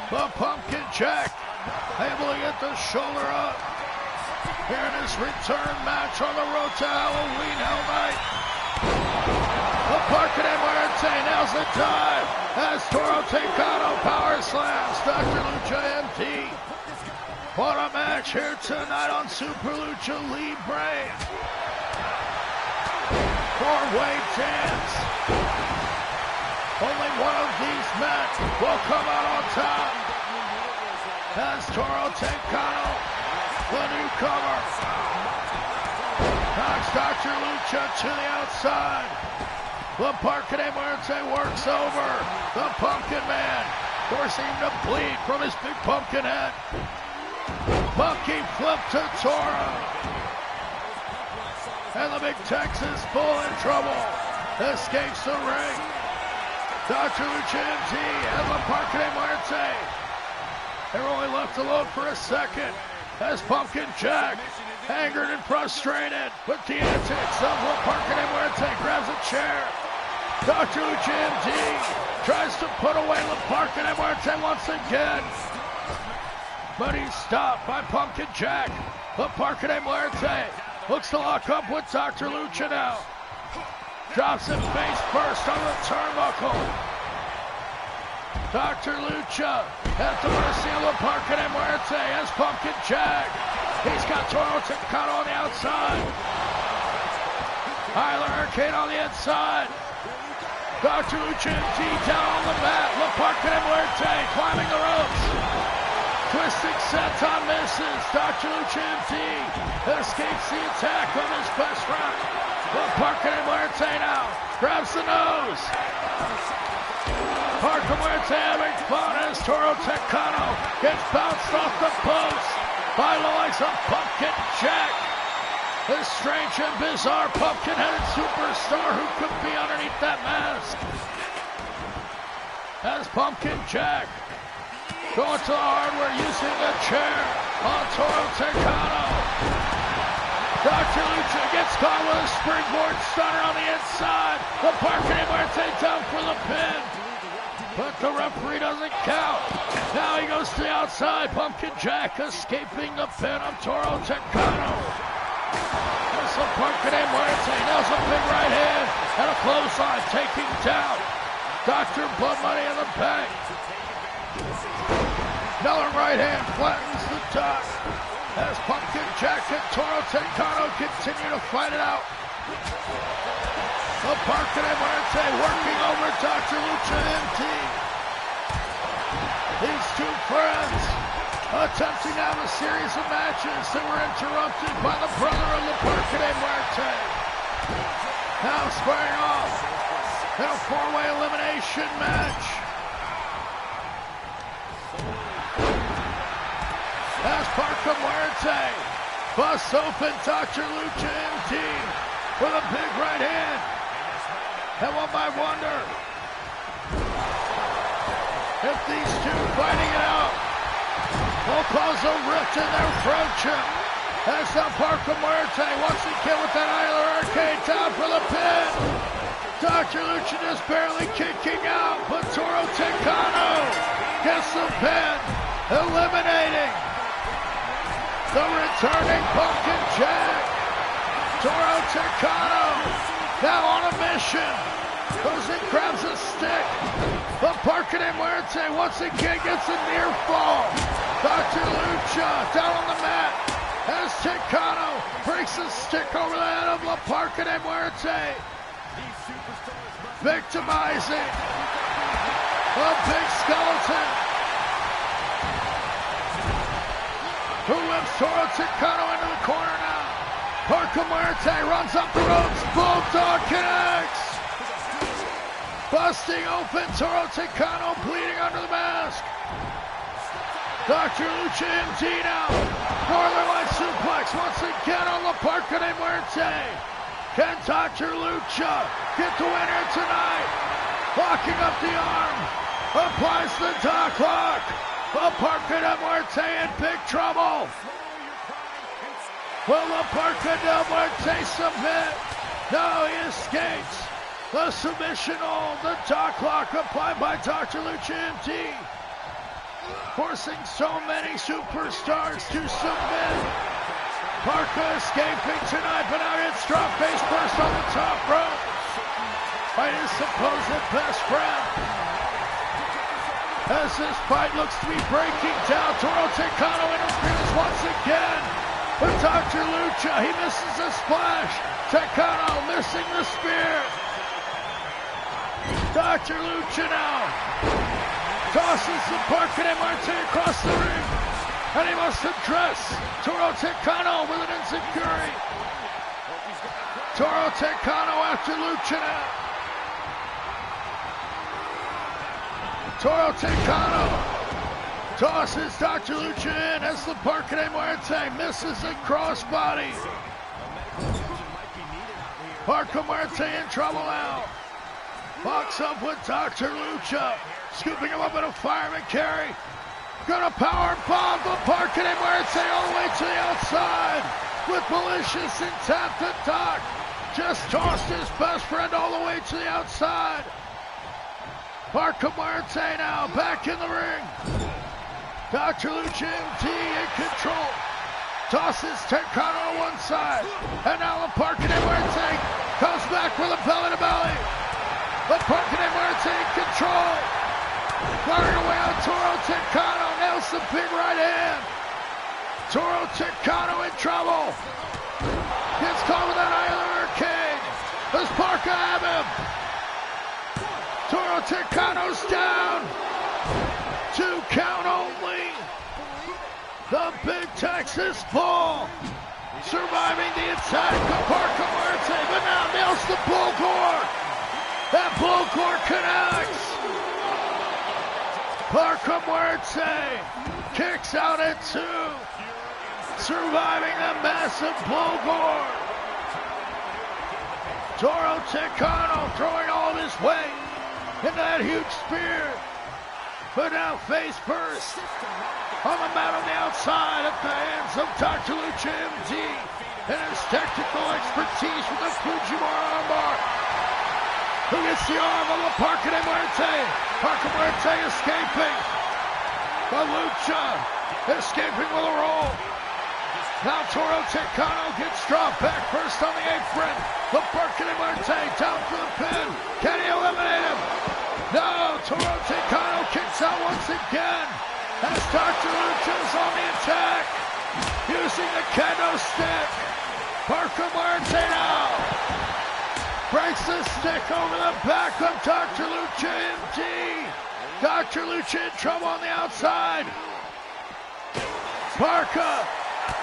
The Pumpkin Jack able to get the shoulder up. here in his return match on the road to Halloween Hell Night. The Parque de Muerte nails the dive as Toro Tecano power slams Dr. Lucha MD. What a match here tonight on Super Lucha Libre. Four-way dance. Only one of these men will come out on top. As Toro Tecano, the newcomer, knocks Dr. Lucha to the outside. The Parque de Muerte works over the Pumpkin Man, forcing him to bleed from his big pumpkin head. Monkey flip to Toro. And the Big Texas Bull in trouble. Escapes the ring. Dr. Lucha MD and the Parque de Muerte. They're only left alone for a second as Pumpkin Jack, angered and frustrated with the antics of the Parque de Muerte, grabs a chair. Dr. Lucha MD tries to put away the Parque de Muerte once again. But he's stopped by Pumpkin Jack. The Parque de Muerte looks to lock up with Dr. Lucha now. Drops him face first on the turnbuckle. Dr. Lucha at the mercy of the Parque de Muerte as Pumpkin Jack. He's got Toro Tecano on the outside. Tyler Hurricane on the inside. Dr. Lucha MD down on the mat. The Parque de Muerte climbing the ropes. Twisting senton misses. Dr. Lucha MD escapes the attack of his best friend. The Parque de Muerte now grabs the nose. Parque de Muerte having fun as Toro Tecano gets bounced off the post by the likes of Pumpkin Jack. This strange and bizarre pumpkin-headed superstar who could be underneath that mask. As Pumpkin Jack going to the hardware using a chair on Toro Tecano. Dr. Lucha gets caught with a springboard stunner on the inside. The Parque de Muerte down for the pin. But the referee doesn't count. Now he goes to the outside. Pumpkin Jack escaping the pin of Toro Tecano. As the Parque de Muerte nails a big right hand and a clothesline, taking down Dr. Blood Money in the Bank. Another right hand flattens the top as Pumpkin Jack and Toro Tecano continue to fight it out. The Parque de Muerte working over Dr. Lucha MD. These two friends attempting to have a series of matches that were interrupted by the brother of the Parque de Muerte. Now squaring off in a four-way elimination match. As Parque de Muerte busts open Dr. Lucha MD with a big right hand. And one might wonder if these two fighting it out will cause a rift in their friendship. As the Parque de Muerte once again with that Tyler Hurricane down for the pin. Dr. Lucha just barely kicking out, but Toro Tecano gets the pin, eliminating the returning Pumpkin Jack. Toro Tecano now on a mission. Goes and grabs a stick. The Parque de Muerte once again gets a near fall. Dr. Lucha down on the mat as Tecano breaks a stick over the head of the Parque de Muerte. Victimizing the big skeleton, who whips Toro Tecano into the corner now. Parque de Muerte runs up the ropes. Bulldog connects. Busting open Toro Tecano, bleeding under the mask. Dr. Lucha MD now. Northern Light suplex once again on the Parque de Muerte. Can Dr. Lucha get the winner tonight? Locking up the arm. Applies the dock lock. The Parque de Muerte in big trouble. Will the Parque de Muerte submit? No, he escapes. The submission hold, the dock lock applied by Dr. Lucha MD. Forcing so many superstars to submit. Parka escaping tonight, but now it's drop face first on the top rope by his supposed best friend. As this fight looks to be breaking down, Toro Tecano interferes once again. But Dr. Lucha, he misses a splash. Tecano missing the spear. Dr. Lucha now tosses the Parka de Marte across the ring. And he must address Toro Tecano with an enziguri. Toro Tecano after Lucha now. Toro Tecano tosses Dr. Lucha in as the Parka de Muerte misses a crossbody. Parka Muerte in trouble now. Locks up with Dr. Lucha, scooping him up in a fireman carry. Gonna power bomb the Parka de Muerte all the way to the outside with malicious intent to Doc. Just tossed his best friend all the way to the outside. Parka Muerte now back in the ring. Dr. Lucha MD in control. Tosses Tecano on one side. And now the Parka de Muerte comes back with a belly to belly. The Parka de Muerte in control. Firing away on Toro Tecano. Nails the big right hand. Toro Tecano in trouble. Gets caught with that eye of the hurricane. Does Parka have him? Toro Tecano's down. 2 count only. The big Texas Bull surviving the attack of Parka Muerte, but now nails the bull gore. That bull gore connects. Parka Muerte kicks out at 2, surviving a massive bull gore. Toro Tecano throwing all his weight into that huge spear. But now face first on the mat on the outside at the hands of Dr. Lucha MD and his technical expertise with the Fujimura armbar. Who gets the arm of the Parka de Muerte? Parka Muerte escaping. But Lucha escaping with a roll. Now Toro Tecano gets dropped back first on the apron. The Parka de Muerte down for the pin. Can he eliminate him? No, Toro Tecano kicks out once again as Dr. Lucha's on the attack, using the kendo stick. Parka Muerte now breaks the stick over the back of Dr. Lucha MD. Dr. Lucha in trouble on the outside. Parka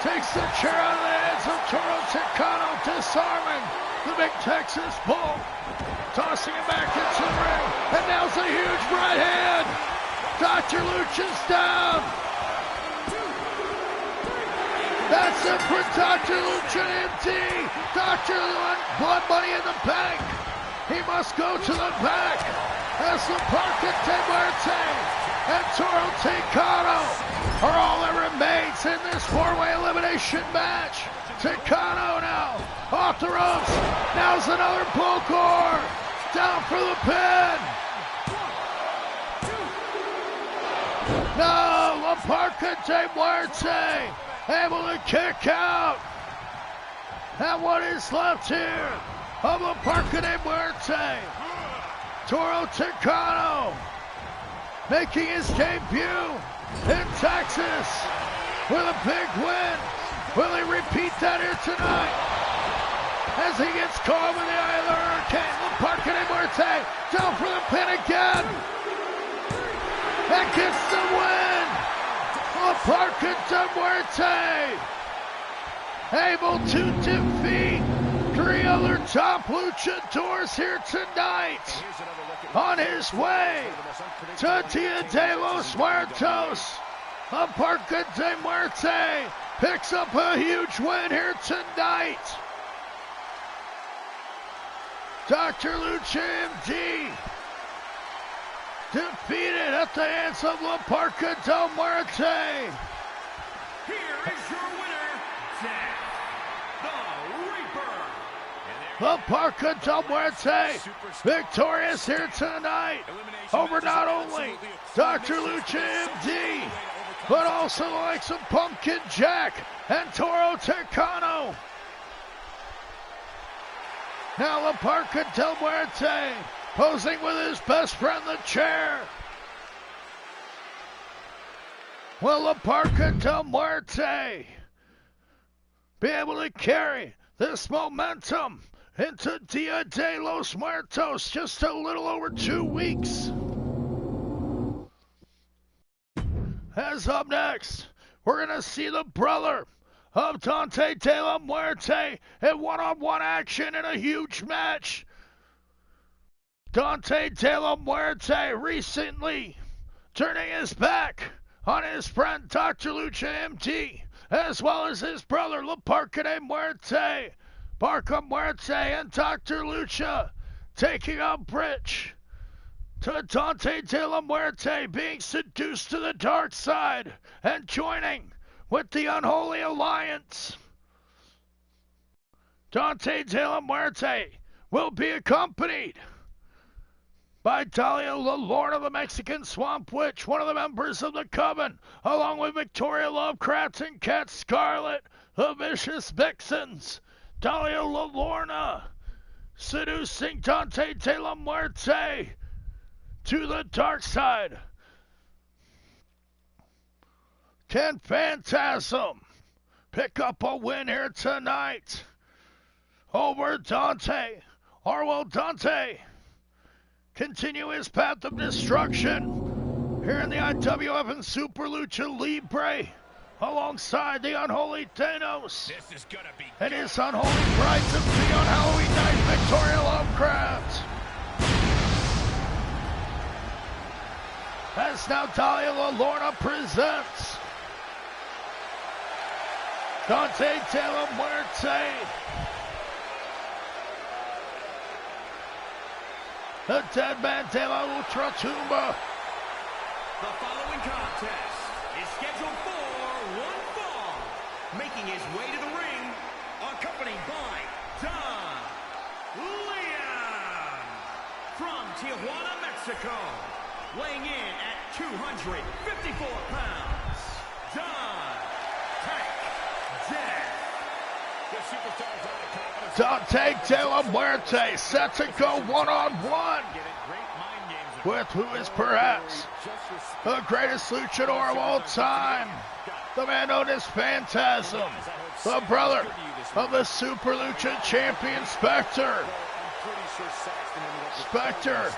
takes the chair out of the hands of Toro Tecano, disarming the big Texas Bull. Tossing him back into the ring, and now's a huge right hand. Dr. Lucha's down. That's it for Dr. Lucha MD. Dr. Blood Money in the bank. He must go to the back as the Parka de Muerte and Toro Tecano are all that remains in this 4-way elimination match. Tecano now off the ropes. Now's another bull gore. Down for the pin. No, La Parka de Muerte able to kick out. And what is left here of La Parka de Muerte? Toro Tecano making his debut in Texas with a big win. Will he repeat that here tonight? As he gets caught with the eye of the hurricane, La Parka de Muerte down for the pin again. And gets the win. La Parka de Muerte able to defeat 3 other top luchadors here tonight. On his way to Dia de los Muertos, La Parka de Muerte picks up a huge win here tonight. Dr. Lucha MD defeated at the hands of La Parka de Muerte. Here is your winner, Death the Reaper. La Parka de Muerte victorious here tonight over not only Dr. Lucha MD, but also the likes of Pumpkin Jack and Toro Tecano. Now La Parca Del Muerte posing with his best friend, the Chair. Will La Parca Del Muerte be able to carry this momentum into Dia de los Muertos, just a little over 2 weeks? As up next, we're going to see the brother of Dante de la Muerte in one-on-one action in a huge match. Dante de la Muerte recently turning his back on his friend Dr. Lucha MD, as well as his brother La Parca de Muerte, Barca Muerte, and Dr. Lucha taking up bridge to Dante de la Muerte being seduced to the dark side and joining with the Unholy Alliance. Dante de la Muerte will be accompanied by Dalia La Lorna, the Mexican Swamp Witch, one of the members of the Coven, along with Victoria Lovecraft and Cat Scarlet, the Vicious Vixens. Dalia La Lorna seducing Dante de la Muerte to the dark side. Can Phantasm pick up a win here tonight over Dante? Or will Dante continue his path of destruction here in the IWF and Super Lucha Libre alongside the Unholy Thanos and his unholy bride to be on Halloween night, Victoria Lovecraft? As now Dalia La Lorna presents Dante de la Muerte, the Dead Man de la Ultratumba. The following contest is scheduled for one fall. Making his way to the ring, accompanied by Don Leon from Tijuana, Mexico. Weighing in at 254 pounds, Don Dante de la Muerte set to go one-on-one with who is perhaps the greatest luchador of all time, the man known as Phantasm, the brother of the Super Lucha champion Spectre. Spectre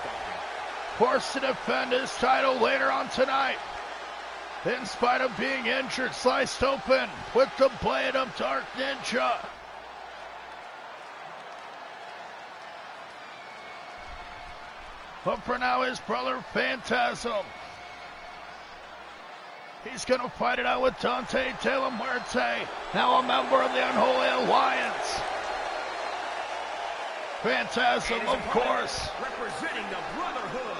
forced to defend his title later on tonight, in spite of being injured, sliced open with the blade of Dark Ninja. But for now, his brother Phantasm, he's going to fight it out with Dante de la Muerte, now a member of the Unholy Alliance. Phantasm, of course, representing the Brotherhood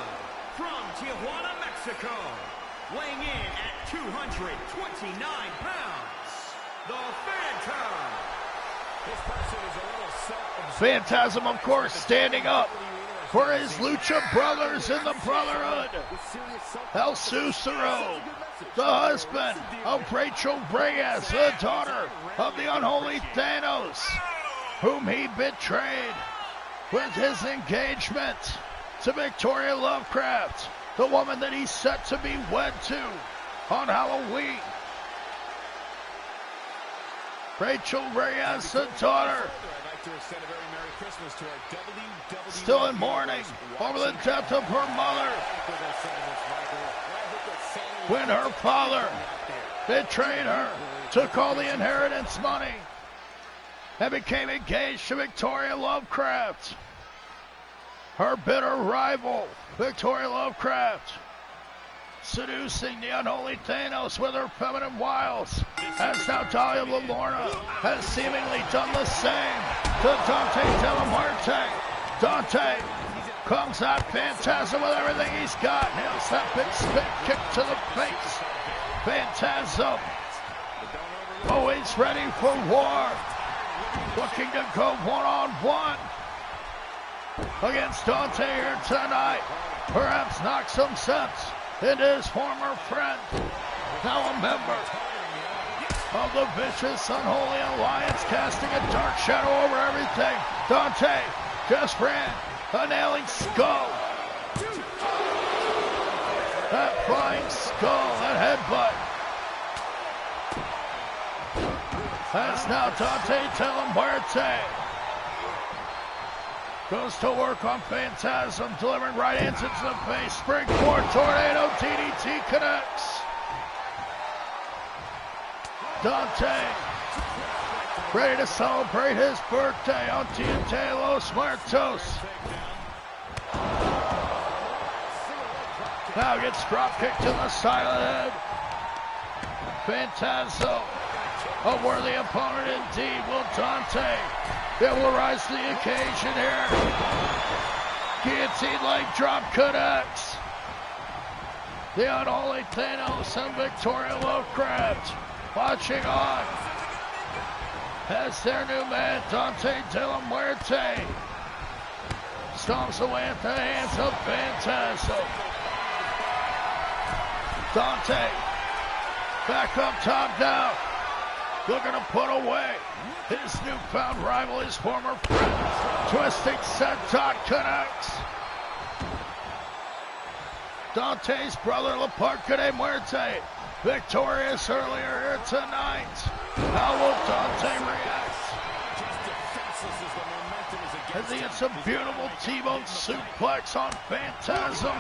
from Tijuana, Mexico, weighing in at 229 pounds, the Phantom. This person is a little self-absorbed. Phantasm, of course, standing up for his Lucha brothers in the Brotherhood. El Susuro, the husband of Rachel Reyes, the daughter of the Unholy Thanos, whom he betrayed with his engagement to Victoria Lovecraft, the woman that he's set to be wed to on Halloween. Rachel Reyes, the daughter, still in mourning over the death of her mother, when her father betrayed her, took all the inheritance money, and became engaged to Victoria Lovecraft. Her bitter rival, Victoria Lovecraft, seducing the Unholy Thanos with her feminine wiles, as now Dalia La Lorna has seemingly done the same to Dante de la Muerte. Dante comes at Phantasm with everything he's got, nails that big spin kick to the face. Phantasm, always ready for war, looking to go one-on-one against Dante here tonight. Perhaps knock some sense into his former friend. now a member of the vicious, unholy alliance, casting a dark shadow over everything. Dante just ran a nailing skull. That flying skull, that headbutt. That's now Dante de la Muerte. Goes to work on Phantasm, delivering right hands into the face. Springboard tornado, DDT connects. Dante, ready to celebrate his birthday on TNT Los Muertos. Now gets drop kicked to the side of the head. Phantasm, a worthy opponent indeed. Will Dante be able to rise to the occasion here? Guillotine leg drop connects. The unholy Thanos and Victoria Lowcraft watching on as their new man, Dante de la Muerte, stomps away at the hands of Phantasm. Dante, back up top now, looking to put away his newfound rival, his former friend. Twisting senton connects. Dante's brother, La Parca de Muerte, victorious earlier here tonight. How will Dante react? As he gets a beautiful T-bone suplex on Phantasm,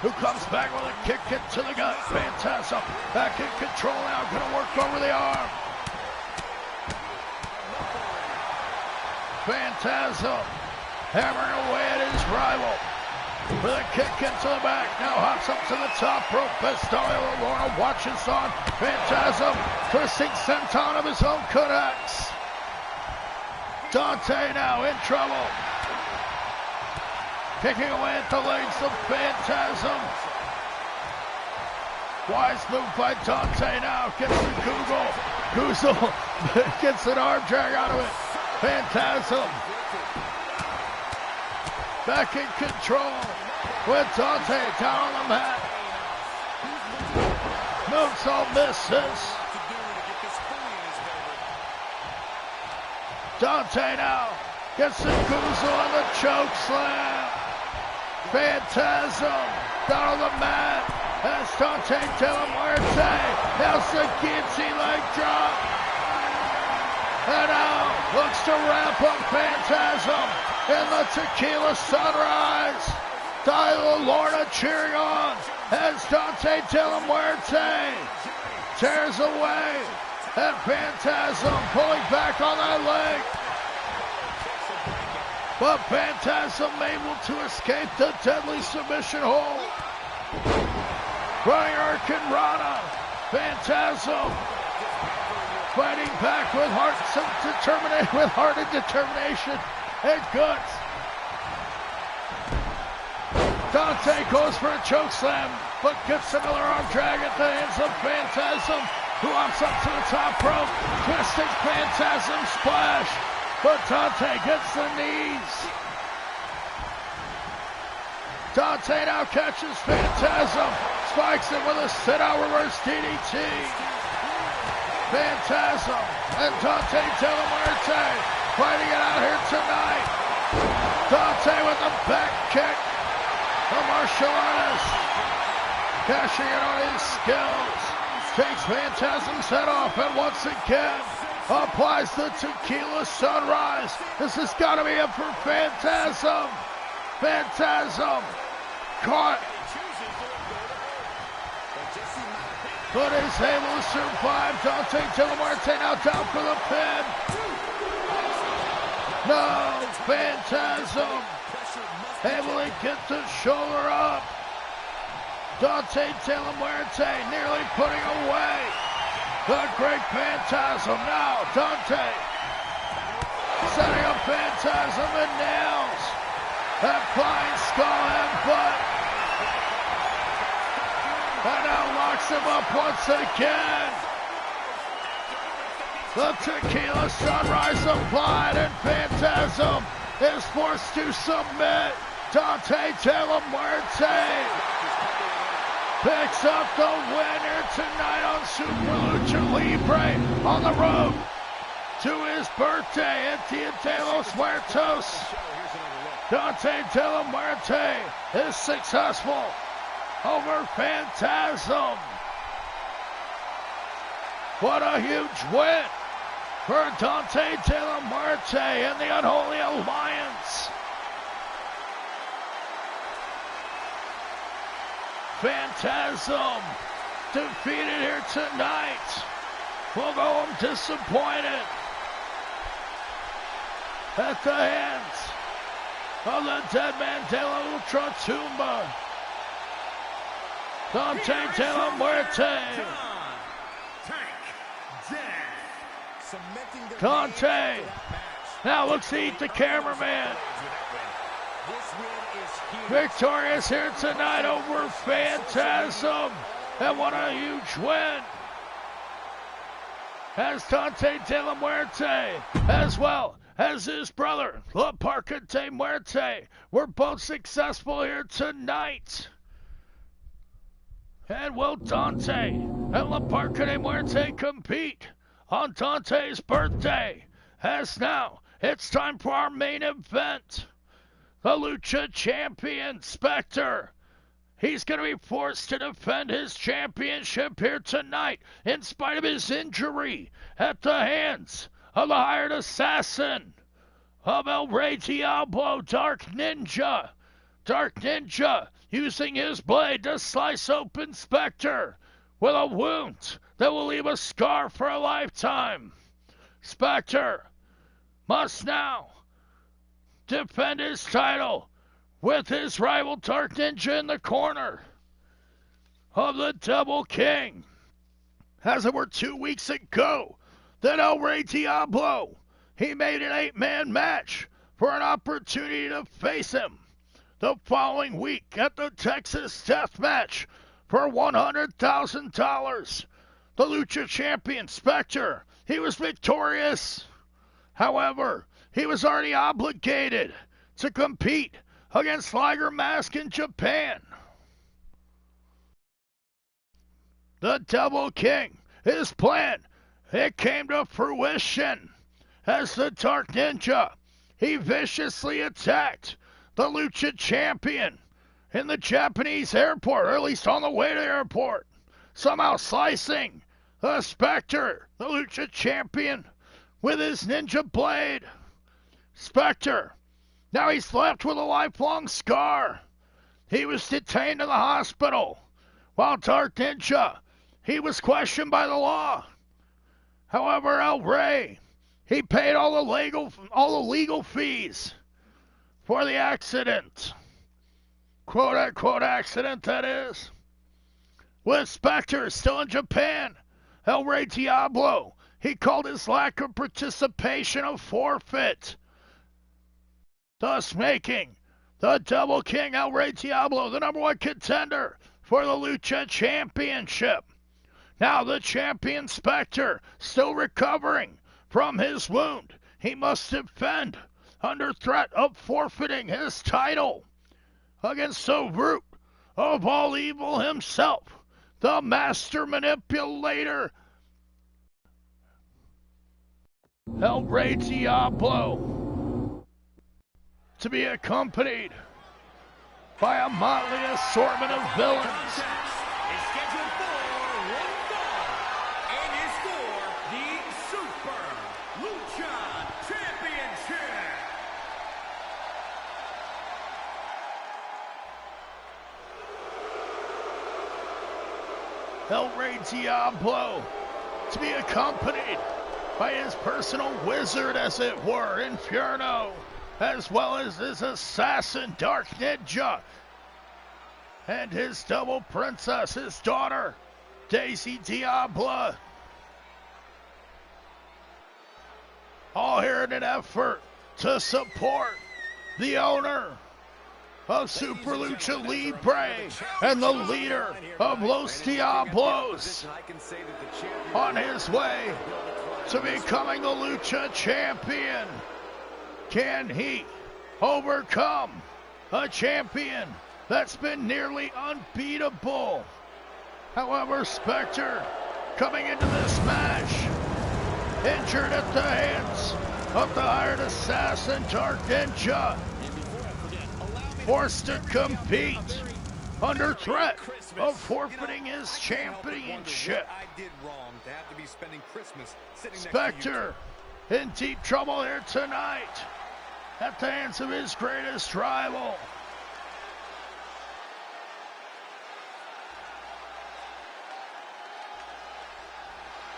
who comes back with a kick into the gut. Phantasm back in control now, gonna work over the arm. Phantasm hammering away at his rival with a kick into the back. Now hops up to the top rope. Bestoyo Lorna watches on. Phantasm twisting senton of his own connects. Dante now in trouble. Kicking away at the legs of Phantasm. Wise move by Dante now. Gets the Goozle gets an arm drag out of it. Phantasm back in control with Dante down on the mat. Moonsault misses. Dante now gets the Goozle on the choke slam. Phantasm down on the mat as Dante de la Muerte has the guillotine leg drop. And now looks to wrap up Phantasm in the Tequila Sunrise. Dilo Lorna cheering on as Dante de la Muerte tears away and Phantasm pulling back on that leg. But Phantasm able to escape the deadly submission hold. Running Hurricane Rana. Phantasm fighting back with heart and determination and guts. Dante goes for a choke slam, but gets another arm drag at the hands of Phantasm, who hops up to the top rope, twisting Phantasm splash, but Dante gets the knees. Dante now catches Phantasm, spikes it with a sit-out reverse DDT. Phantasm and Dante de la Muerte fighting it out here tonight. Dante with a back kick. The martial artist cashing in on his skills. Takes Phantasm's head off and once again applies the Tequila Sunrise. This has got to be it for Phantasm. Phantasm caught, but is able to survive. Dante de la Muerte now down for the pin. No, Phantasm able to get the shoulder up. Dante de la Muerte nearly putting away the great Phantasm. Now Dante setting up Phantasm and nails that flying skull headbutt. And now locks him up once again. The Tequila Sunrise applied and Phantasm is forced to submit. Dante de la Muerte picks up the winner tonight on Super Lucha Libre on the road to his birthday at Dia de los Muertos. Dante De La Muerte is successful over Phantasm. What a huge win for Dante De La Muerte and the Unholy Alliance. Phantasm defeated here tonight. Will go home disappointed at the hands of the Dead Man De La Ultratumba. Dante De La Muerte. Dante now looks to eat the cameraman. Victorious here tonight over Phantasm. And what a huge win. As Dante De La Muerte, as well as his brother, La Parca de Muerte, were both successful here tonight. And will Dante and La Parca de Muerte compete on Dante's birthday? As now, it's time for our main event. The Lucha Champion, Spectre. He's going to be forced to defend his championship here tonight in spite of his injury at the hands of the hired assassin of El Rey Diablo, Dark Ninja. Dark Ninja using his blade to slice open Spectre with a wound that will leave a scar for a lifetime. Spectre must now defend his title with his rival Dark Ninja in the corner of the Double King. As it were 2 weeks ago, that El Rey Diablo, he made an 8-man match for an opportunity to face him the following week at the Texas Death Match for $100,000. The Lucha Champion, Spectre, he was victorious. However, he was already obligated to compete against Liger Mask in Japan. The Double King, his plan, it came to fruition as the Dark Ninja, he viciously attacked the Lucha Champion in the Japanese airport, or at least on the way to the airport, somehow slicing the Spectre, the Lucha Champion, with his ninja blade. Spectre, now he's left with a lifelong scar. He was detained in the hospital, while Dark Ninja, he was questioned by the law. However, El Rey, he paid all the legal fees for the accident. Quote-unquote accident, that is. With Spectre still in Japan, El Rey Diablo, he called his lack of participation a forfeit, thus making the Double King El Rey Diablo the #1 contender for the Lucha Championship. Now the champion Spectre, still recovering from his wound, he must defend under threat of forfeiting his title against the root of all evil himself, the master manipulator, El Rey Diablo, to be accompanied by a motley assortment of villains. Is scheduled for one fall, and is for the Super Lucha Championship. El Rey Diablo, to be accompanied by his personal wizard, as it were, Inferno, as well as his assassin, Dark Ninja, and his double princess, his daughter, Daisy Diablo. All here in an effort to support the owner of Super Lucha Libre and the leader of Los Diablos on his way to becoming the Lucha Champion. Can he overcome a champion that's been nearly unbeatable However, Spectre coming into this match injured at the hands of the hired assassin Dark Ninja, forced to compete under threat of forfeiting his championship. Spectre in deep trouble here tonight at the hands of his greatest rival.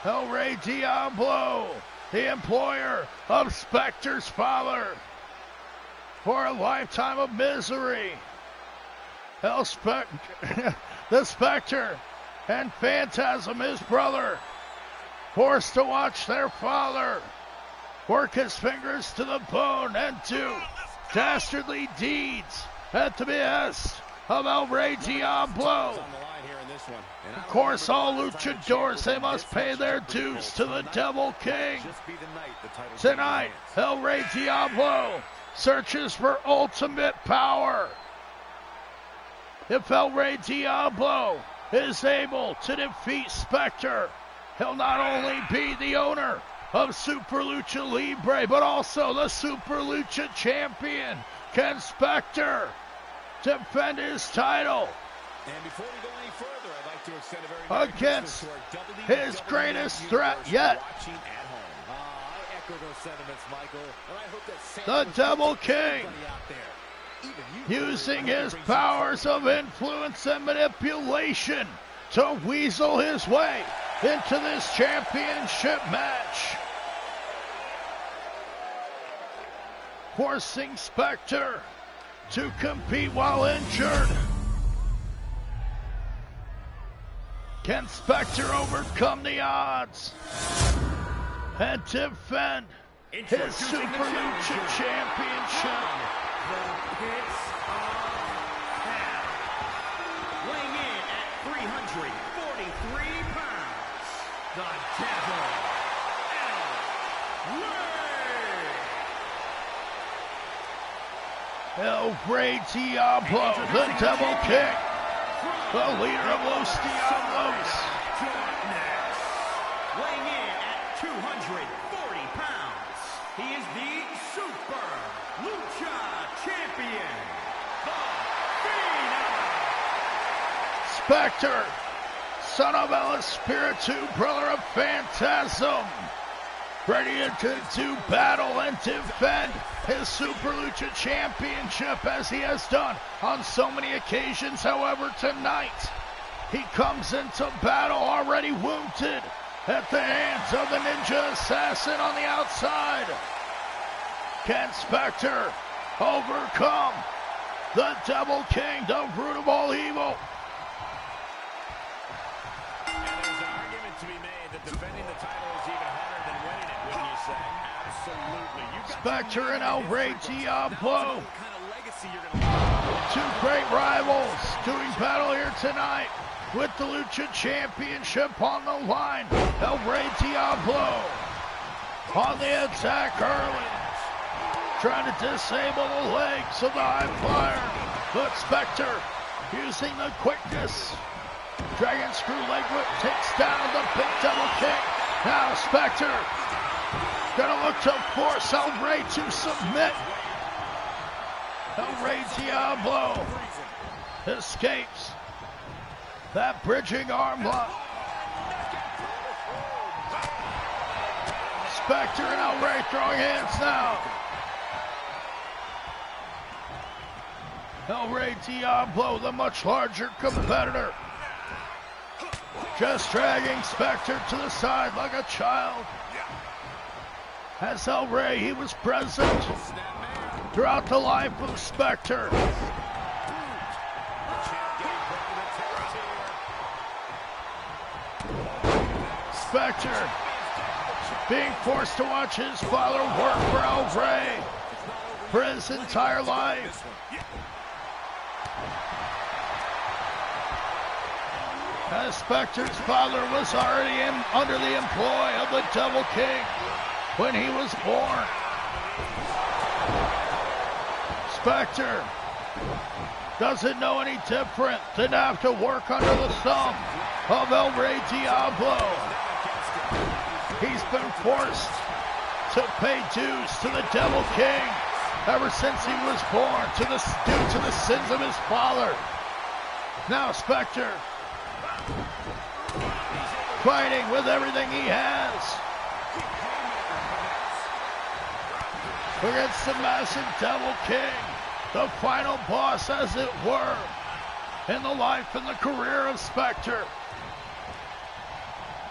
El Rey Diablo, the employer of Spectre's father, for a lifetime of misery. The Spectre and Phantasm, his brother, forced to watch their father work his fingers to the bone and do dastardly deeds at the behest of El Rey Diablo. Of course, all luchadors, they must pay their dues to the Devil King. Tonight, El Rey Diablo searches for ultimate power. If El Rey Diablo is able to defeat Spectre, he'll not only be the owner of Super Lucha Libre, but also the Super Lucha champion. Can Spectre defend his title? And before we go any further, I'd like to extend a very against his greatest threat yet, I echo those sentiments, Michael, and I hope that the Devil King, using his powers of influence and manipulation to weasel his way into this championship match, forcing Spectre to compete while injured. Can Spectre overcome the odds and defend his Super Lucha Championship? The Pits of Hell. Weighing in at 343 pounds, the Devil, El Rey Diablo, the Devil King, the leader of Los Diablos. weighing in at 240 pounds, he is the Super Lucha Champion, the Phenom. Spectre, son of El Espiritu, brother of Phantasm, ready to do battle and defend his Super Lucha Championship as he has done on so many occasions. However, tonight he comes into battle already wounded at the hands of the Ninja Assassin on the outside. Can Spectre overcome the Devil King, the root of all evil? And there's an argument to be made that defending the title is even harder than winning it, wouldn't you say? Absolutely. Spectre and El Rey Diablo, two great rivals doing battle here tonight with the Lucha Championship on the line. El Rey Diablo on the attack early, trying to disable the legs of the High Flyer, but Spectre using the quickness. Dragon Screw leg whip takes down the big Devil King. Now Spectre gonna look to force El Rey to submit. El Rey Diablo escapes that bridging arm lock. Spectre and El Rey throwing hands now. El Rey Diablo, the much larger competitor, just dragging Spectre to the side like a child. As El Rey, he was present throughout the life of Spectre. Spectre being forced to watch his father work for El Rey for his entire life. As Spectre's father was already under the employ of the Devil King when he was born. Spectre doesn't know any different than have to work under the thumb of El Rey Diablo. He's been forced to pay dues to the Devil King ever since he was born, due to the sins of his father. Now Spectre fighting with everything he has against the massive Devil King, the final boss, as it were, in the life and the career of Spectre.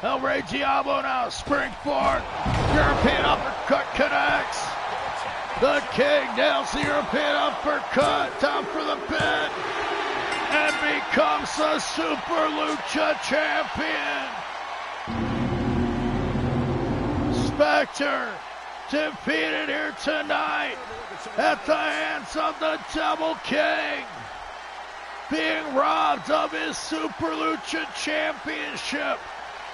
El Rey Diablo now spring forward. European uppercut connects. The King nails the European uppercut down for the pin and becomes the Super Lucha champion. Spectre defeated here tonight at the hands of the Devil King, being robbed of his Super Lucha championship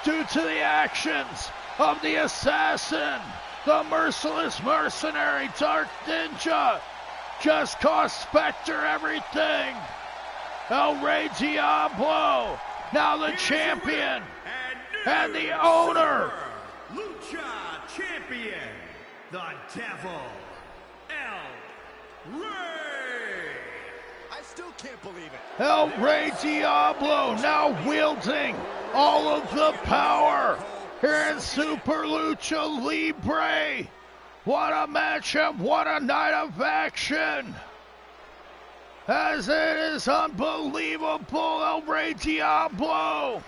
due to the actions of the assassin, the merciless mercenary Dark Ninja. Just cost Spectre everything. El Rey Diablo, now the champion and the owner. Lucha champion, the Devil, El Rey. I still can't believe it. El Rey Diablo now wielding all of the power here in Super Lucha Libre. What a matchup, what a night of action. As it is unbelievable, El Rey Diablo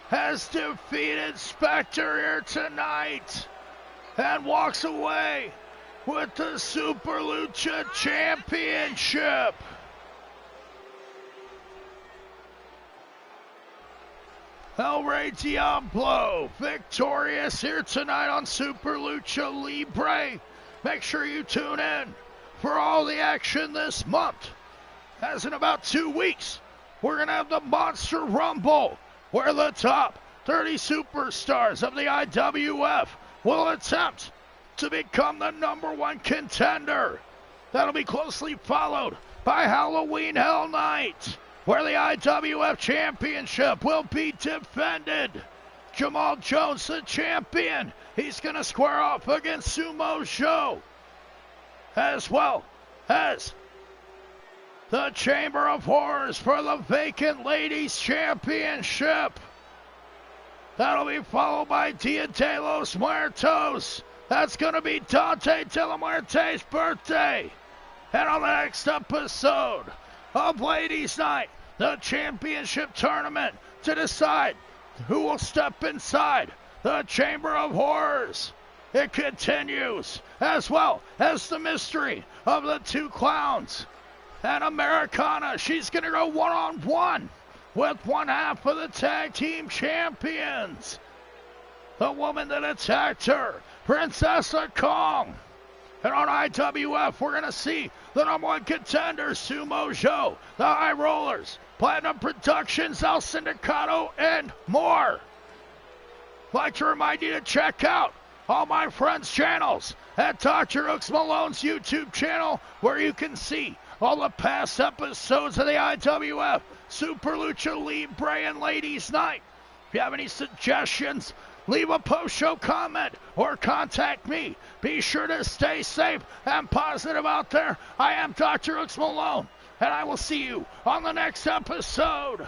has defeated Spectre here tonight and walks away with the Super Lucha Championship. El Rey Diablo victorious here tonight on Super Lucha Libre. Make sure you tune in for all the action this month. As in about 2 weeks, we're going to have the Monster Rumble, where the top 30 superstars of the IWF will attempt to become the #1 contender. That'll be closely followed by Halloween Hell Night, where the IWF Championship will be defended. Jamal Jones, the champion, he's going to square off against Sumo Joe, as well as the Chamber of Horrors for the vacant Ladies Championship. That'll be followed by Dia de los Muertos. That's going to be Dante de la Muerte's birthday. And on the next episode of Ladies Night, the championship tournament to decide who will step inside the Chamber of Horrors. It continues, as well as the mystery of the two clowns. And Americana, she's going to go one-on-one with one half of the tag team champions. The woman that attacked her, Princessa Kong. And on IWF, we're going to see the #1 contender, Sumo Joe, the High Rollers, Platinum Productions, El Sindicato, and more. I'd like to remind you to check out all my friends' channels at DrHooksMalone's YouTube channel, where you can see all the past episodes of the IWF, Super Lucha Libre, and Ladies Night. If you have any suggestions, leave a post-show comment or contact me. Be sure to stay safe and positive out there. I am Dr. Hooks Malone, and I will see you on the next episode.